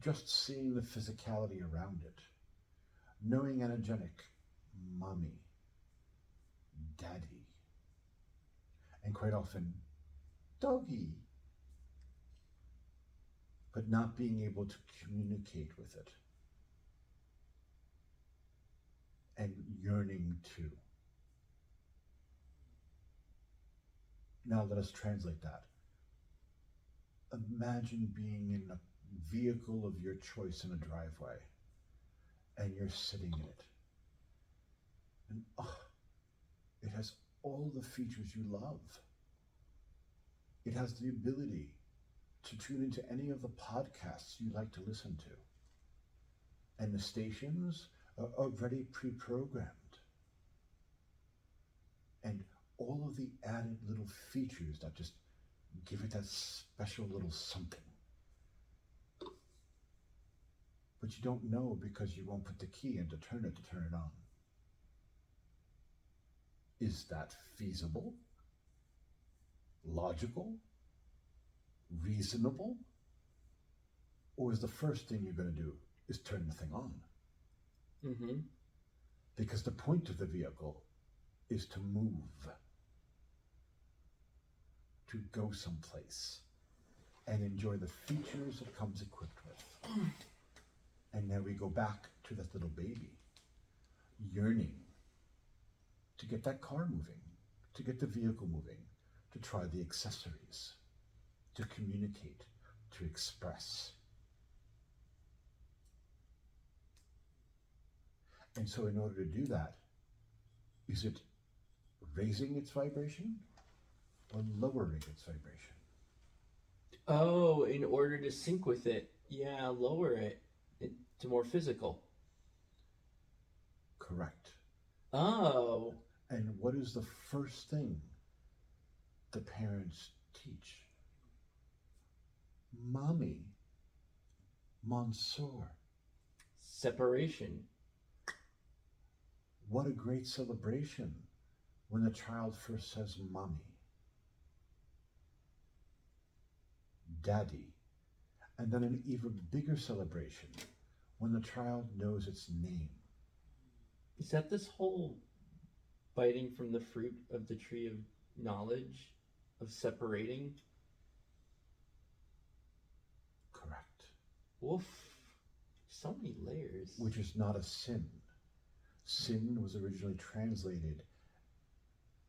just seeing the physicality around it, knowing energetic mommy, daddy, and quite often doggy, but not being able to communicate with it and yearning to. Now let us translate that. Imagine being in a vehicle of your choice in a driveway and you're sitting in it. And it has all the features you love. It has the ability to tune into any of the podcasts you like to listen to. And the stations are already pre-programmed. And all of the added little features that just give it that special little something. But you don't know because you won't put the key in to turn it on. Is that feasible? Logical? Reasonable? Or is the first thing you're going to do is turn the thing on? Mm-hmm. Because the point of the vehicle is to move, to go someplace, and enjoy the features it comes equipped with. And now we go back to that little baby, yearning to get that car moving, to get the vehicle moving, to try the accessories, to communicate, to express. And so in order to do that, is it raising its vibration or lowering its vibration? Oh, in order to sync with it, yeah, lower it to more physical. Correct. Oh. And what is the first thing the parents teach? Mommy, Monsour. Separation. What a great celebration when the child first says mommy, daddy, and then an even bigger celebration when the child knows its name. Is that this whole biting from the fruit of the tree of knowledge, of separating? Correct. Woof. So many layers. Which is not a sin. Sin was originally translated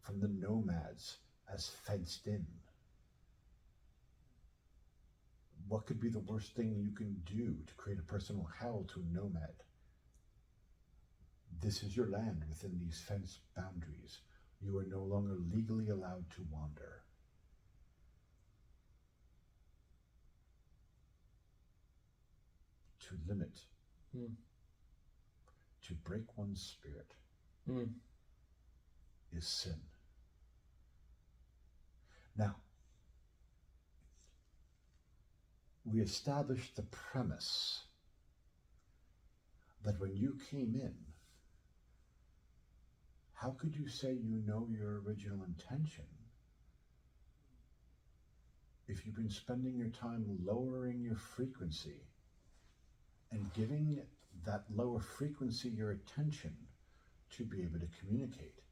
from the nomads as fenced in. What could be the worst thing you can do to create a personal hell to a nomad? This is your land within these fenced boundaries. You are no longer legally allowed to wander. To limit, to break one's spirit is sin. Now, we established the premise that when you came in, how could you say you know your original intention if you've been spending your time lowering your frequency and giving that lower frequency your attention to be able to communicate?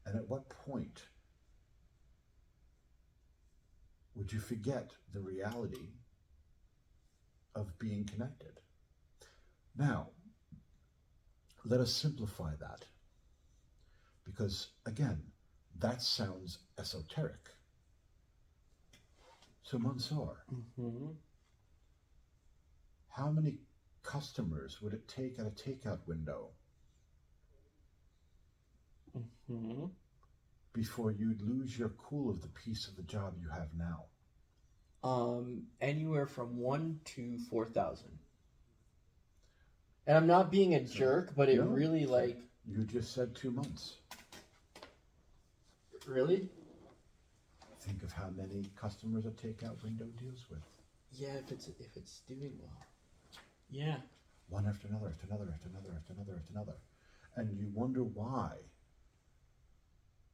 And at what point would you forget the reality of being connected? Now, let us simplify that. Because, again, that sounds esoteric. So, Monsour, how many customers would it take at a takeout window before you'd lose your cool of the piece of the job you have now? Anywhere from 1 to 4,000. And I'm not being a So, jerk, but it no, really like you just said 2 months. really. Think of how many customers a takeout window deals with. Yeah, if it's doing well. Yeah. One after another, after another, after another, after another, after another. And you wonder why.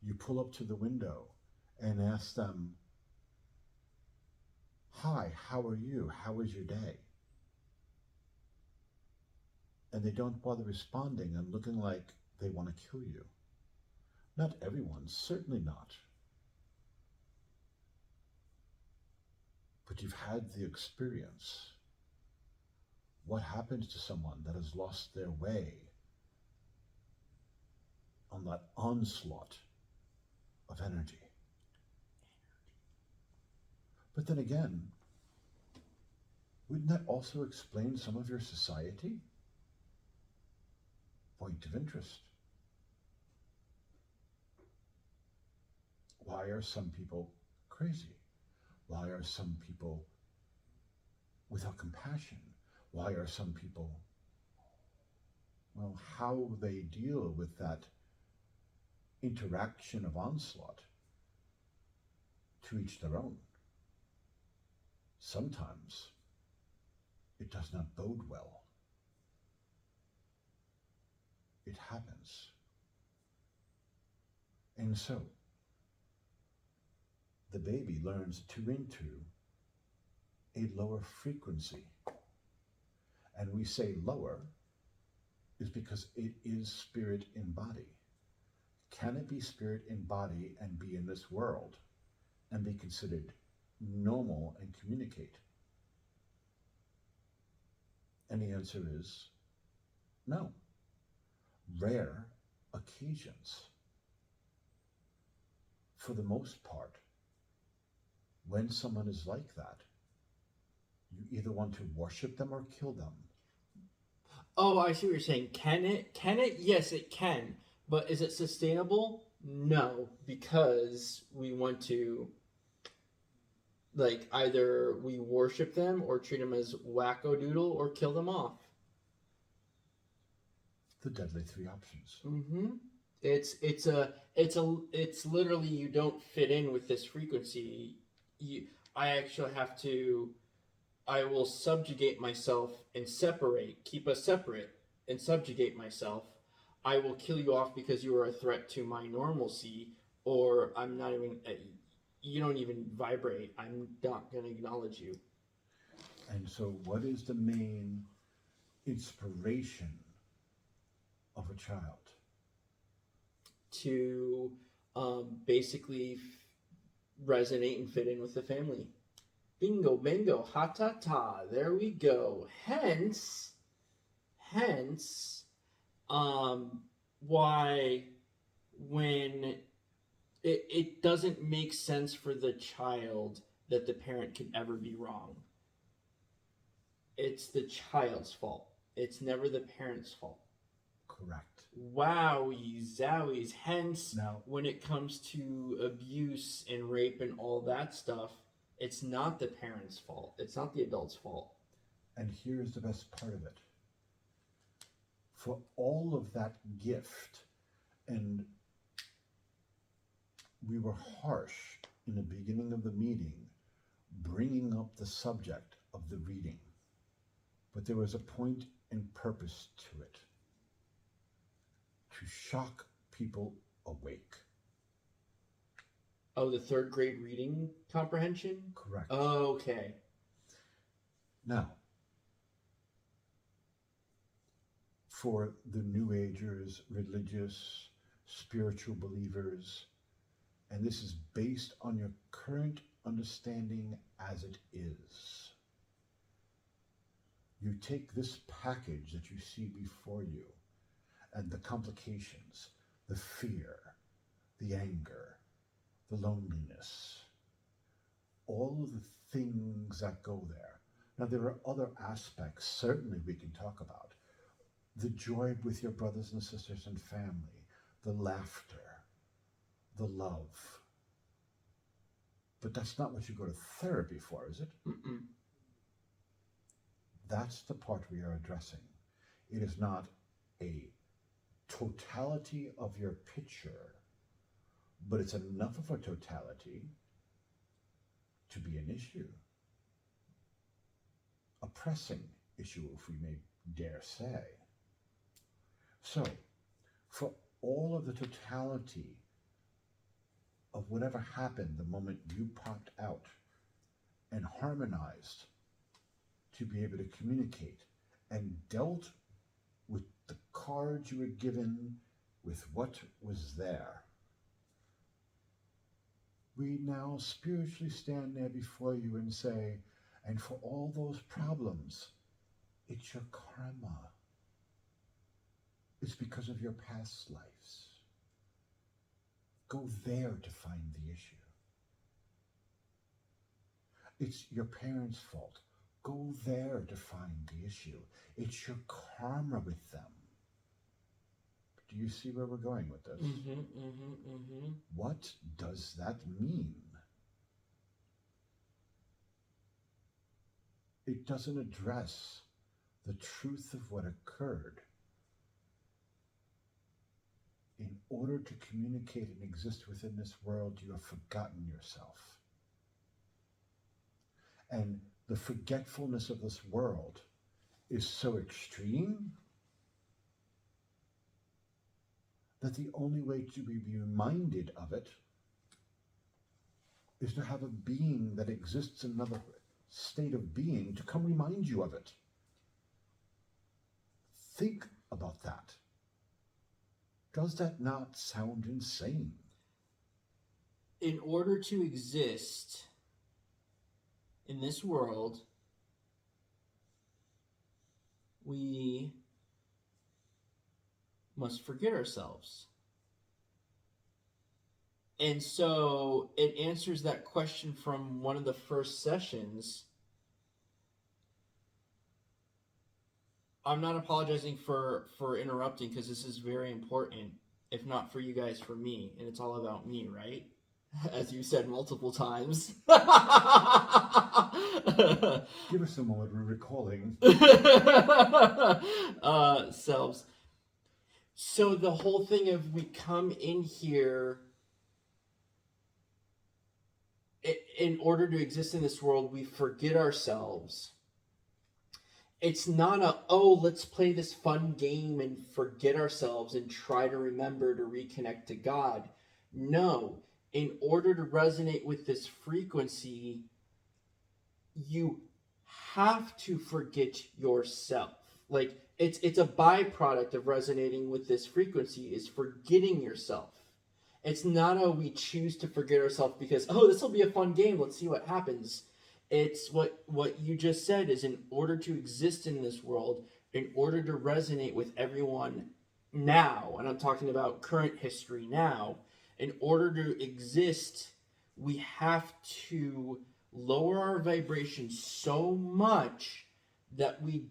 You pull up to the window and ask them, "Hi, how are you? How was your day?" And they don't bother responding and looking like they want to kill you. Not everyone, certainly not. But you've had the experience. What happens to someone that has lost their way on that onslaught of energy? But then again, wouldn't that also explain some of your society? Point of interest. Why are some people crazy? Why are some people without compassion? Why are some people, well, how they deal with that interaction of onslaught, to each their own. Sometimes it does not bode well. It happens. And so, the baby learns to tune into a lower frequency. And we say lower is because it is spirit in body. Can it be spirit in body and be in this world and be considered normal and communicate? And the answer is no. Rare occasions. For the most part, when someone is like that, you either want to worship them or kill them. Oh, I see what you're saying. Can it? Can it? Yes, it can. But is it sustainable? No, because we want to, like, either we worship them or treat them as wackadoodle or kill them off. The deadly three options. Mm-hmm. It's literally you don't fit in with this frequency. I actually have to. I will subjugate myself and separate, keep us separate, and subjugate myself. I will kill you off because you are a threat to my normalcy, or I'm not even. You don't even vibrate. I'm not going to acknowledge you. And so, what is the main inspiration of a child? To basically resonate and fit in with the family. Bingo, bingo, ha ta ta. There we go. Hence, why when it doesn't make sense for the child that the parent can ever be wrong. It's the child's fault. It's never the parent's fault. Correct. Wowies, zowies. Hence, Now, when it comes to abuse and rape and all that stuff, it's not the parent's fault. It's not the adult's fault. and here's the best part of it. For all of that gift, and we were harsh in the beginning of the meeting, bringing up the subject of the reading, but there was a point and purpose to it, to shock people awake. Oh, the third grade reading comprehension? Correct. Oh, okay. Now, for the New Agers, religious, spiritual believers, and this is based on your current understanding as it is. You take this package that you see before you and the complications, the fear, the anger, the loneliness, all of the things that go there. Now, there are other aspects, certainly, we can talk about. The joy with your brothers and sisters and family, the laughter, the love. But that's not what you go to therapy for, is it? Mm-mm. That's the part we are addressing. It is not a totality of your picture, but it's enough of a totality to be an issue, a pressing issue, if we may dare say. So, for all of the totality of whatever happened the moment you popped out and harmonized to be able to communicate and dealt with the cards you were given, with what was there, we now spiritually stand there before you and say, and for all those problems, it's your karma. It's because of your past lives. Go there to find the issue. It's your parents' fault. Go there to find the issue. It's your karma with them. Do you see where we're going with this? What does that mean? It doesn't address the truth of what occurred. In order to communicate and exist within this world, you have forgotten yourself. And the forgetfulness of this world is so extreme that the only way to be reminded of it is to have a being that exists in another state of being to come remind you of it. Think about that. Does that not sound insane? In order to exist in this world, we must forget ourselves. And so it answers that question from one of the first sessions. I'm not apologizing for interrupting, because this is very important, if not for you guys, for me. And it's all about me, right? As you said multiple times. Give us a moment, we're recalling. Selves. So the whole thing of we come in here, in order to exist in this world, we forget ourselves. It's not let's play this fun game and forget ourselves and try to remember to reconnect to God. No, in order to resonate with this frequency, you have to forget yourself. Like, it's a byproduct of resonating with this frequency is forgetting yourself. It's not we choose to forget ourselves because, this will be a fun game, let's see what happens. It's what you just said is, in order to exist in this world, in order to resonate with everyone now, and I'm talking about current history now, in order to exist, we have to lower our vibration so much that we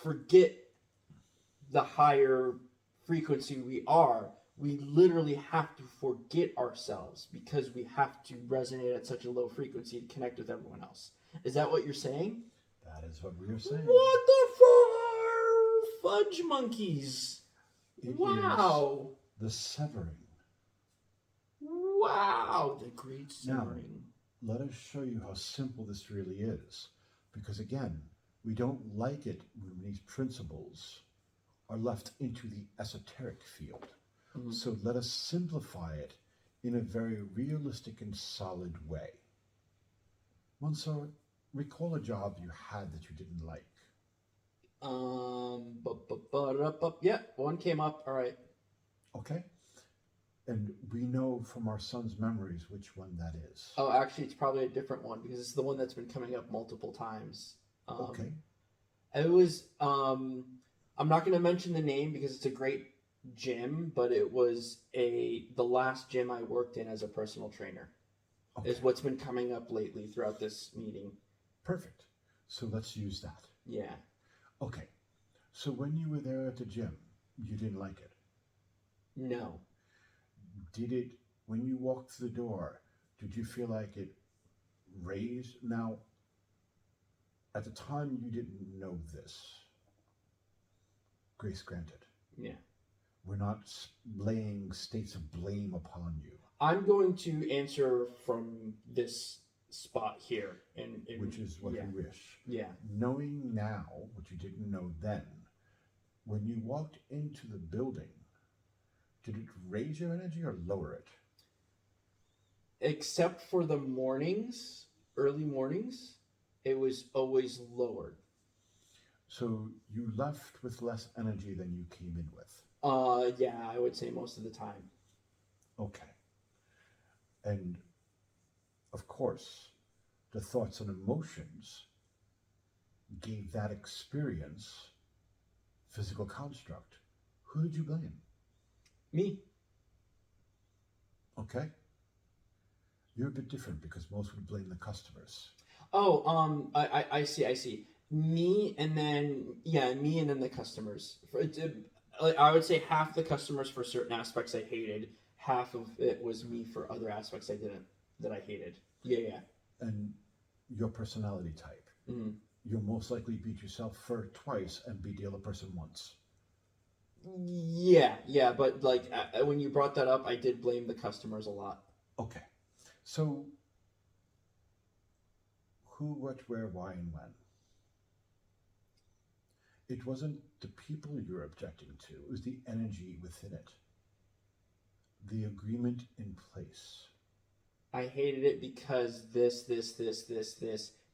forget the higher frequency we are. We literally have to forget ourselves because we have to resonate at such a low frequency to connect with everyone else. Is that what you're saying? That is what we are saying. What the fudge monkeys? It Wow. is the severing. Wow, the great severing. Now, let us show you how simple this really is. Because again, we don't like it when these principles are left into the esoteric field. Mm-hmm. So let us simplify it in a very realistic and solid way. Monsour, recall a job you had that you didn't like. Yeah, one came up. All right. Okay. And we know from our son's memories which one that is. Oh, actually, it's probably a different one because it's the one that's been coming up multiple times. Okay. It was, I'm not going to mention the name because it's a great gym, but it was the last gym I worked in as a personal trainer. Okay. Is what's been coming up lately throughout this meeting. Perfect. So let's use that. Yeah. Okay. So when you were there at the gym, you didn't like it? No. When you walked through the door, Did you feel like it raised? Now, at the time you didn't know this. Grace granted. Yeah. We're not laying states of blame upon you, I'm going to answer from this spot here, and which is what yeah, we wish. yeah. Knowing now what you didn't know then, when you walked into the building, did it raise your energy or lower it? Except for the mornings, early mornings, it was always lowered. So you left with less energy than you came in with. Yeah, I would say most of the time. Okay. And of course, the thoughts and emotions gave that experience physical construct. Who did you blame? Me. Okay. You're a bit different because most would blame the customers. Oh, I see. Me and then me and then the customers. I would say half the customers for certain aspects I hated, half of it was me for other aspects that I hated. Yeah. And your personality type. Mm-hmm. You'll most likely beat yourself for twice and beat the other person once. Yeah, but like when you brought that up, I did blame the customers a lot. Okay. So, who, what, where, why, and when? It wasn't the people you're objecting to, it was the energy within it. The agreement in place. I hated it because this,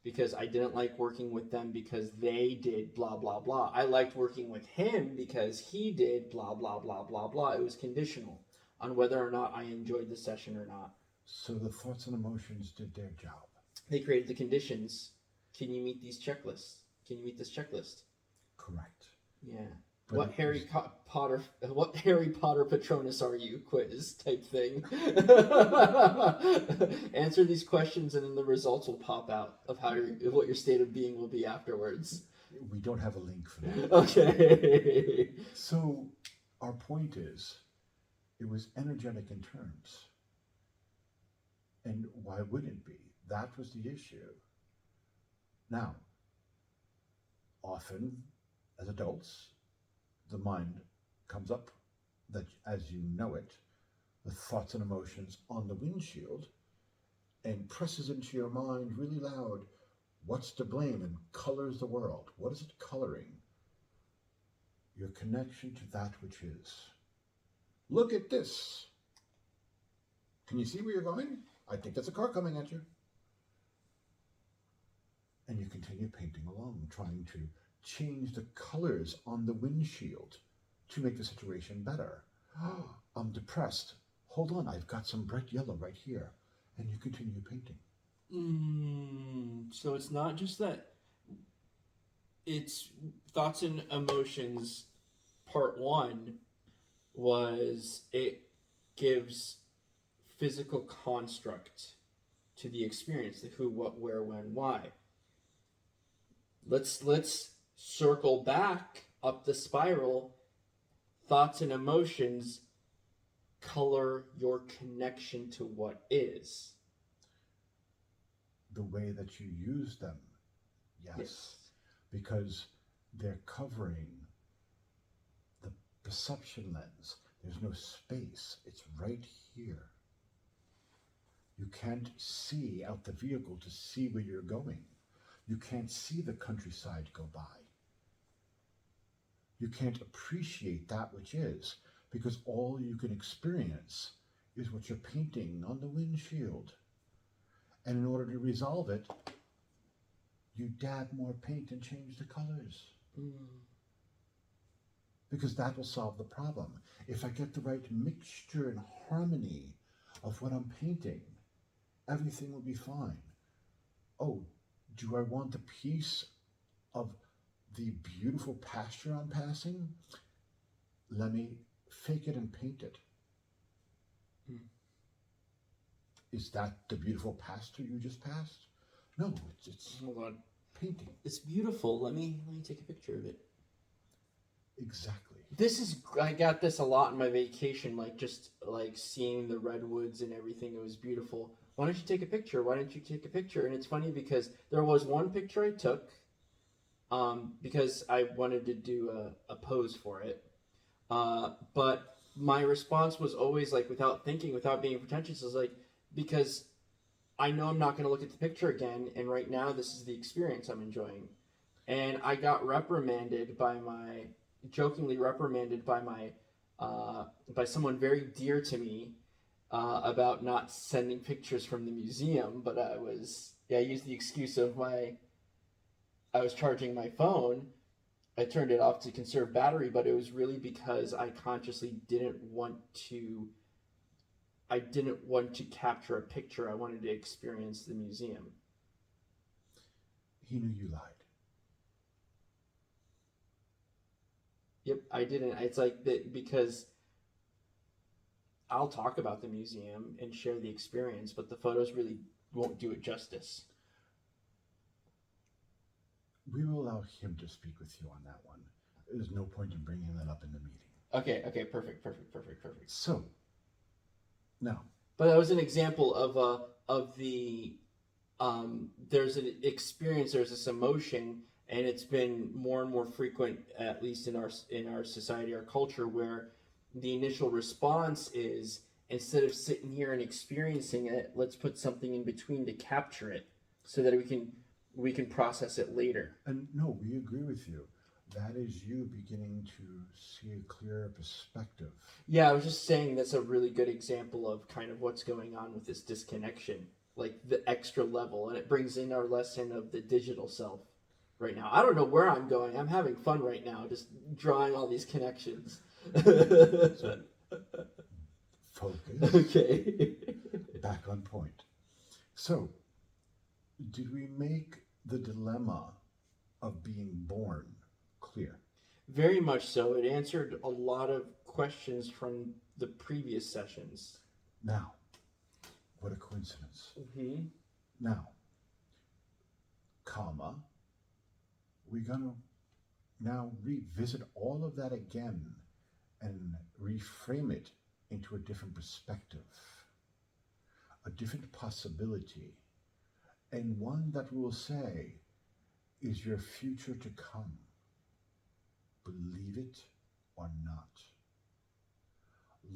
because I didn't like working with them because they did blah, blah, blah. I liked working with him because he did blah, blah, blah, blah, blah. It was conditional on whether or not I enjoyed the session or not. So the thoughts and emotions did their job. They created the conditions. Can you meet these checklists? Can you meet this checklist? Correct. Yeah. But What Harry Potter Patronus are you? Quiz type thing. Answer these questions, and then the results will pop out of what your state of being will be afterwards. We don't have a link for that. Okay. So our point is, it was energetic in terms. And why wouldn't it be? That was the issue. Now, often as adults, the mind comes up that as you know it, the thoughts and emotions on the windshield, and presses into your mind really loud, what's to blame, and colors the world. What is it coloring? Your connection to that which is. Look at this. Can you see where you're going? I think that's a car coming at you. And you continue painting along, trying to change the colors on the windshield to make the situation better. I'm depressed. Hold on, I've got some bright yellow right here. And you continue painting. So it's not just that. It's thoughts and emotions. Part one was it gives physical construct to the experience, the who, what, where, when, why. Let's circle back up the spiral. Thoughts and emotions color your connection to what is. The way that you use them, yes. Because they're covering the perception lens. There's no space. It's right here. You can't see out the vehicle to see where you're going. You can't see the countryside go by. You can't appreciate that which is, because all you can experience is what you're painting on the windshield. And in order to resolve it, you dab more paint and change the colors. Because that will solve the problem. If I get the right mixture and harmony of what I'm painting, everything will be fine. Oh, do I want the piece of the beautiful pasture I'm passing? Let me fake it and paint it. Is that the beautiful pasture you just passed? No, it's Hold on. painting. It's beautiful. Let me take a picture of it. Exactly. I got this a lot on my vacation, just seeing the redwoods and everything. It was beautiful. why don't you take a picture? Why don't you take a picture? And it's funny because there was one picture I took because I wanted to do a pose for it. But my response was always like, without thinking, without being pretentious, is like, because I know I'm not going to look at the picture again, and right now this is the experience I'm enjoying. And I got jokingly reprimanded by someone very dear to me about not sending pictures from the museum. But I used the excuse of I was charging my phone. I turned it off to conserve battery, but it was really because I consciously I didn't want to capture a picture. I wanted to experience the museum. He knew you lied. Yep, I didn't. It's like that because I'll talk about the museum and share the experience, but the photos really won't do it justice. We will allow him to speak with you on that one. There's no point in bringing that up in the meeting. Okay, perfect. So, now. But that was an example of the there's an experience, there's this emotion, and it's been more and more frequent, at least in our society, our culture, where the initial response is, instead of sitting here and experiencing it, let's put something in between to capture it, so that we can process it later. And no, we agree with you. That is you beginning to see a clearer perspective. Yeah, I was just saying that's a really good example of kind of what's going on with this disconnection, like the extra level, and it brings in our lesson of the digital self right now. I don't know where I'm going. I'm having fun right now, just drawing all these connections. So, focus. Okay. Back on point. So, did we make the dilemma of being born clear? Very much so. It answered a lot of questions from the previous sessions. Now, what a coincidence. Mm-hmm. Now, comma, we're going to now revisit all of that again and reframe it into a different perspective, a different possibility, and one that will say is your future to come. Believe it or not.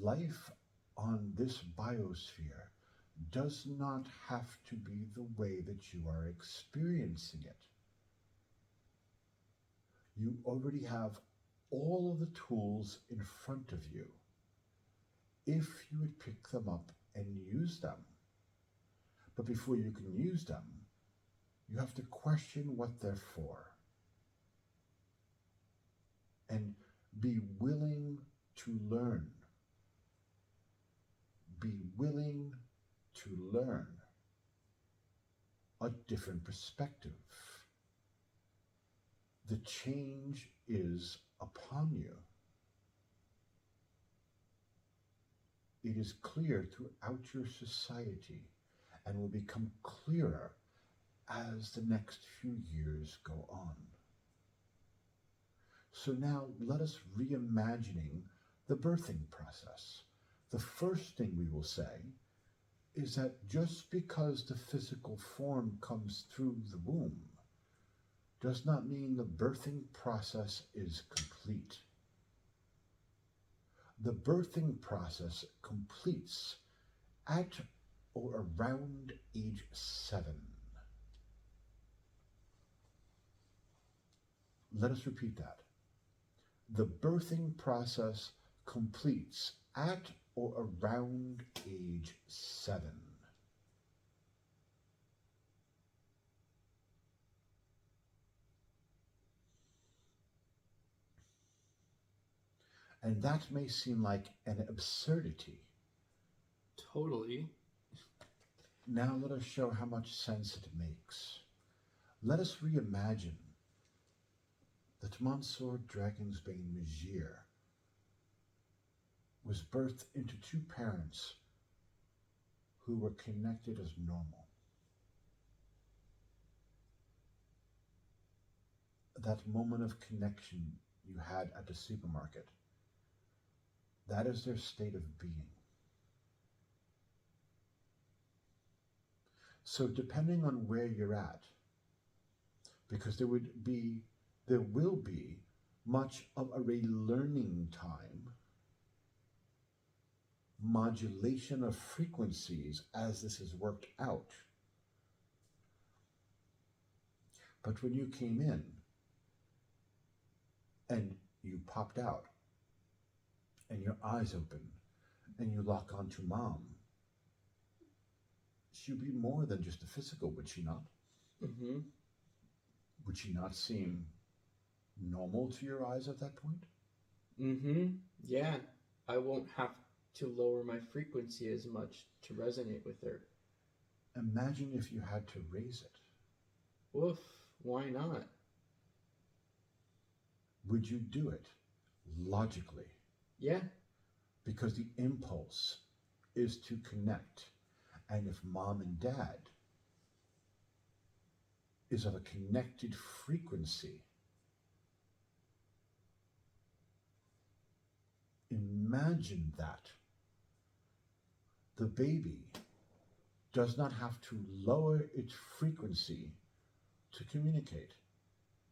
Life on this biosphere does not have to be the way that you are experiencing it. You already have all of the tools in front of you if you would pick them up and use them. But before you can use them, you have to question what they're for and be willing to learn. Be willing to learn a different perspective. The change is upon you. It is clear throughout your society and will become clearer as the next few years go on. So now let us reimagining the birthing process. The first thing we will say is that just because the physical form comes through the womb does not mean the birthing process is complete. The birthing process completes at or around age 7. Let us repeat that. The birthing process completes at or around age 7. And that may seem like an absurdity. Totally. Now let us show how much sense it makes. Let us reimagine that Monsour Dragonsbane Magier was birthed into 2 parents who were connected as normal. That moment of connection you had at the supermarket, that is their state of being. So depending on where you're at, because there will be much of a relearning time, modulation of frequencies as this is worked out. But when you came in and you popped out and your eyes open and you lock onto mom, she'd be more than just a physical, would she not? Mm-hmm. Would she not seem normal to your eyes at that point? Mm-hmm. Yeah. I won't have to lower my frequency as much to resonate with her. Imagine if you had to raise it. Woof. Why not? Would you do it logically? Yeah. Because the impulse is to connect. And if mom and dad is of a connected frequency, imagine that the baby does not have to lower its frequency to communicate.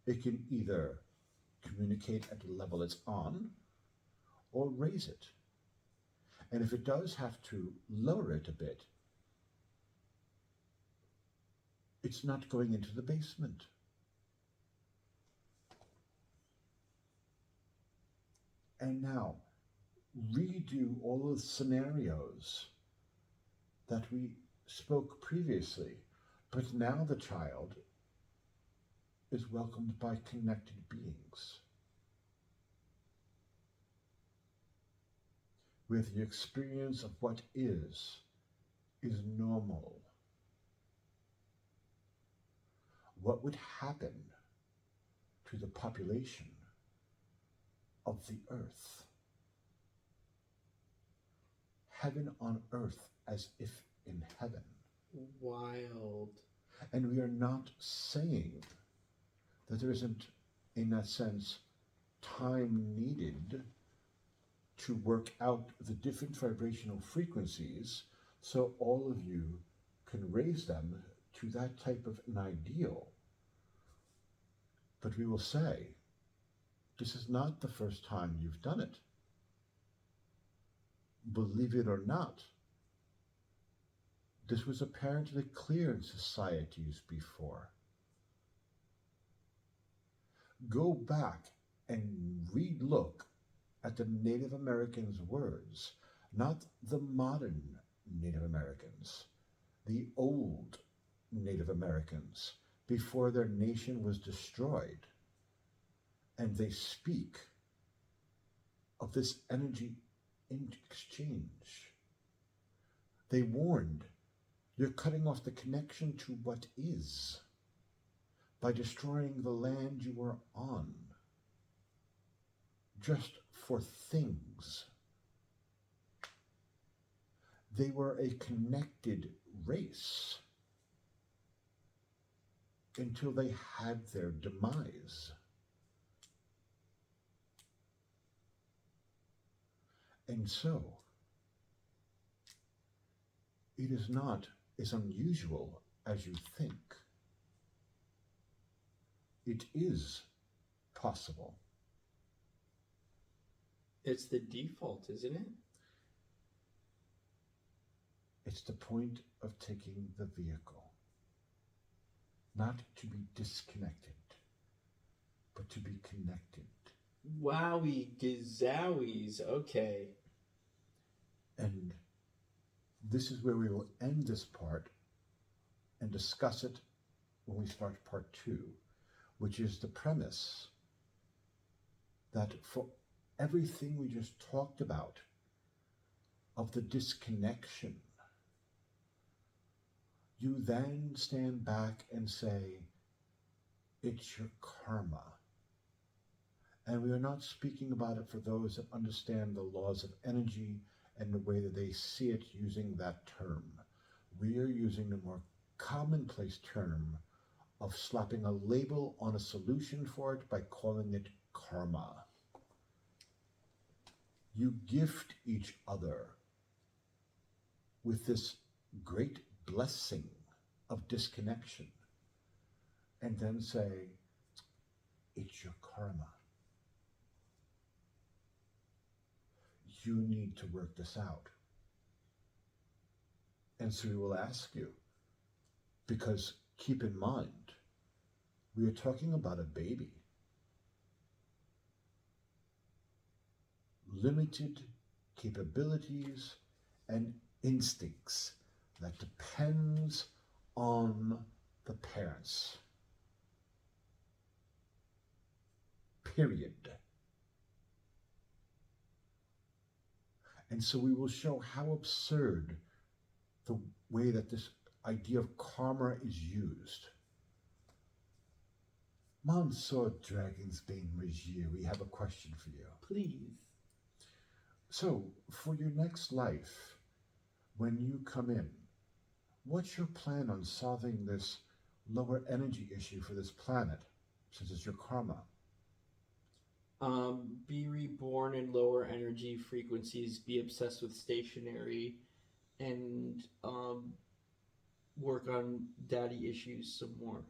It can either communicate at the level it's on or raise it. And if it does have to lower it a bit, it's not going into the basement. And now, redo all of the scenarios that we spoke previously, but now the child is welcomed by connected beings with the experience of what is normal. What would happen to the population of the earth? Heaven on earth as if in heaven. Wild. And we are not saying that there isn't, in that sense, time needed to work out the different vibrational frequencies so all of you can raise them to that type of an ideal. But we will say, this is not the first time you've done it. Believe it or not, this was apparently clear in societies before. Go back and re-look at the Native Americans' words, not the modern Native Americans, the old Native Americans, before their nation was destroyed. And they speak of this energy in exchange. They warned, you're cutting off the connection to what is by destroying the land you were on, just for things. They were a connected race until they had their demise. And so, it is not as unusual as you think. It is possible. It's the default, isn't it? It's the point of taking the vehicle. Not to be disconnected, but to be connected. Wowie gazowies. Okay. And this is where we will end this part and discuss it when we start part 2, which is the premise that for everything we just talked about of the disconnection, you then stand back and say, it's your karma. And we are not speaking about it for those that understand the laws of energy and the way that they see it using that term. We are using the more commonplace term of slapping a label on a solution for it by calling it karma. You gift each other with this great blessing of disconnection and then say, it's your karma. You need to work this out. And so we will ask you, because keep in mind, we are talking about a baby. Limited capabilities and instincts that depends on the parents. Period. And so we will show how absurd the way that this idea of karma is used. Monsour Dragonsbane Regier, we have a question for you. Please. So, for your next life, when you come in, what's your plan on solving this lower energy issue for this planet, since it's your karma? Be reborn in lower energy frequencies, be obsessed with stationary, and work on daddy issues some more.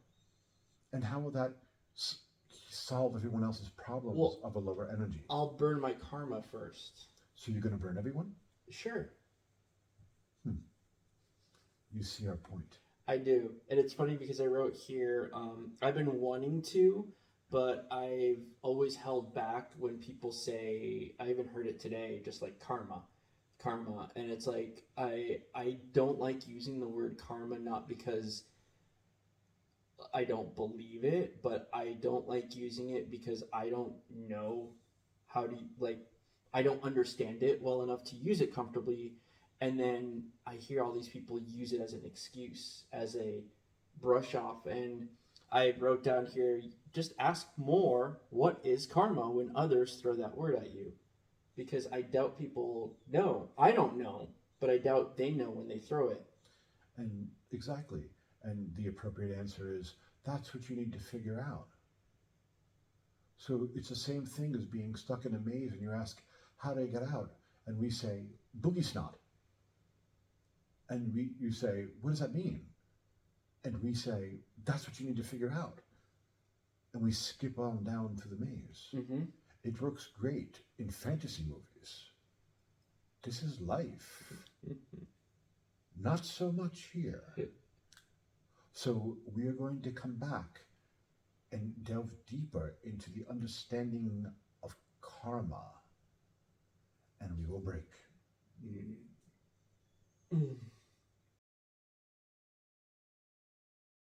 And how will that solve everyone else's problems of a lower energy? I'll burn my karma first. So you're going to burn everyone? Sure. You see our point. I do. And it's funny because I wrote here, I've been wanting to, but I've always held back when people say, I even heard it today, just like karma. And it's like, I don't like using the word karma, not because I don't believe it, but I don't like using it because I don't know how to, I don't understand it well enough to use it comfortably. And then I hear all these people use it as an excuse, as a brush off. And I wrote down here, just ask more, what is karma, when others throw that word at you? Because I doubt people know. I don't know, but I doubt they know when they throw it. And exactly. And the appropriate answer is, that's what you need to figure out. So it's the same thing as being stuck in a maze and you ask, how do I get out? And we say, boogie snot. And you say, what does that mean? And we say, that's what you need to figure out. And we skip on down through the maze. Mm-hmm. It works great in fantasy movies. This is life. Not so much here. So we are going to come back and delve deeper into the understanding of karma. And we will break. Mm.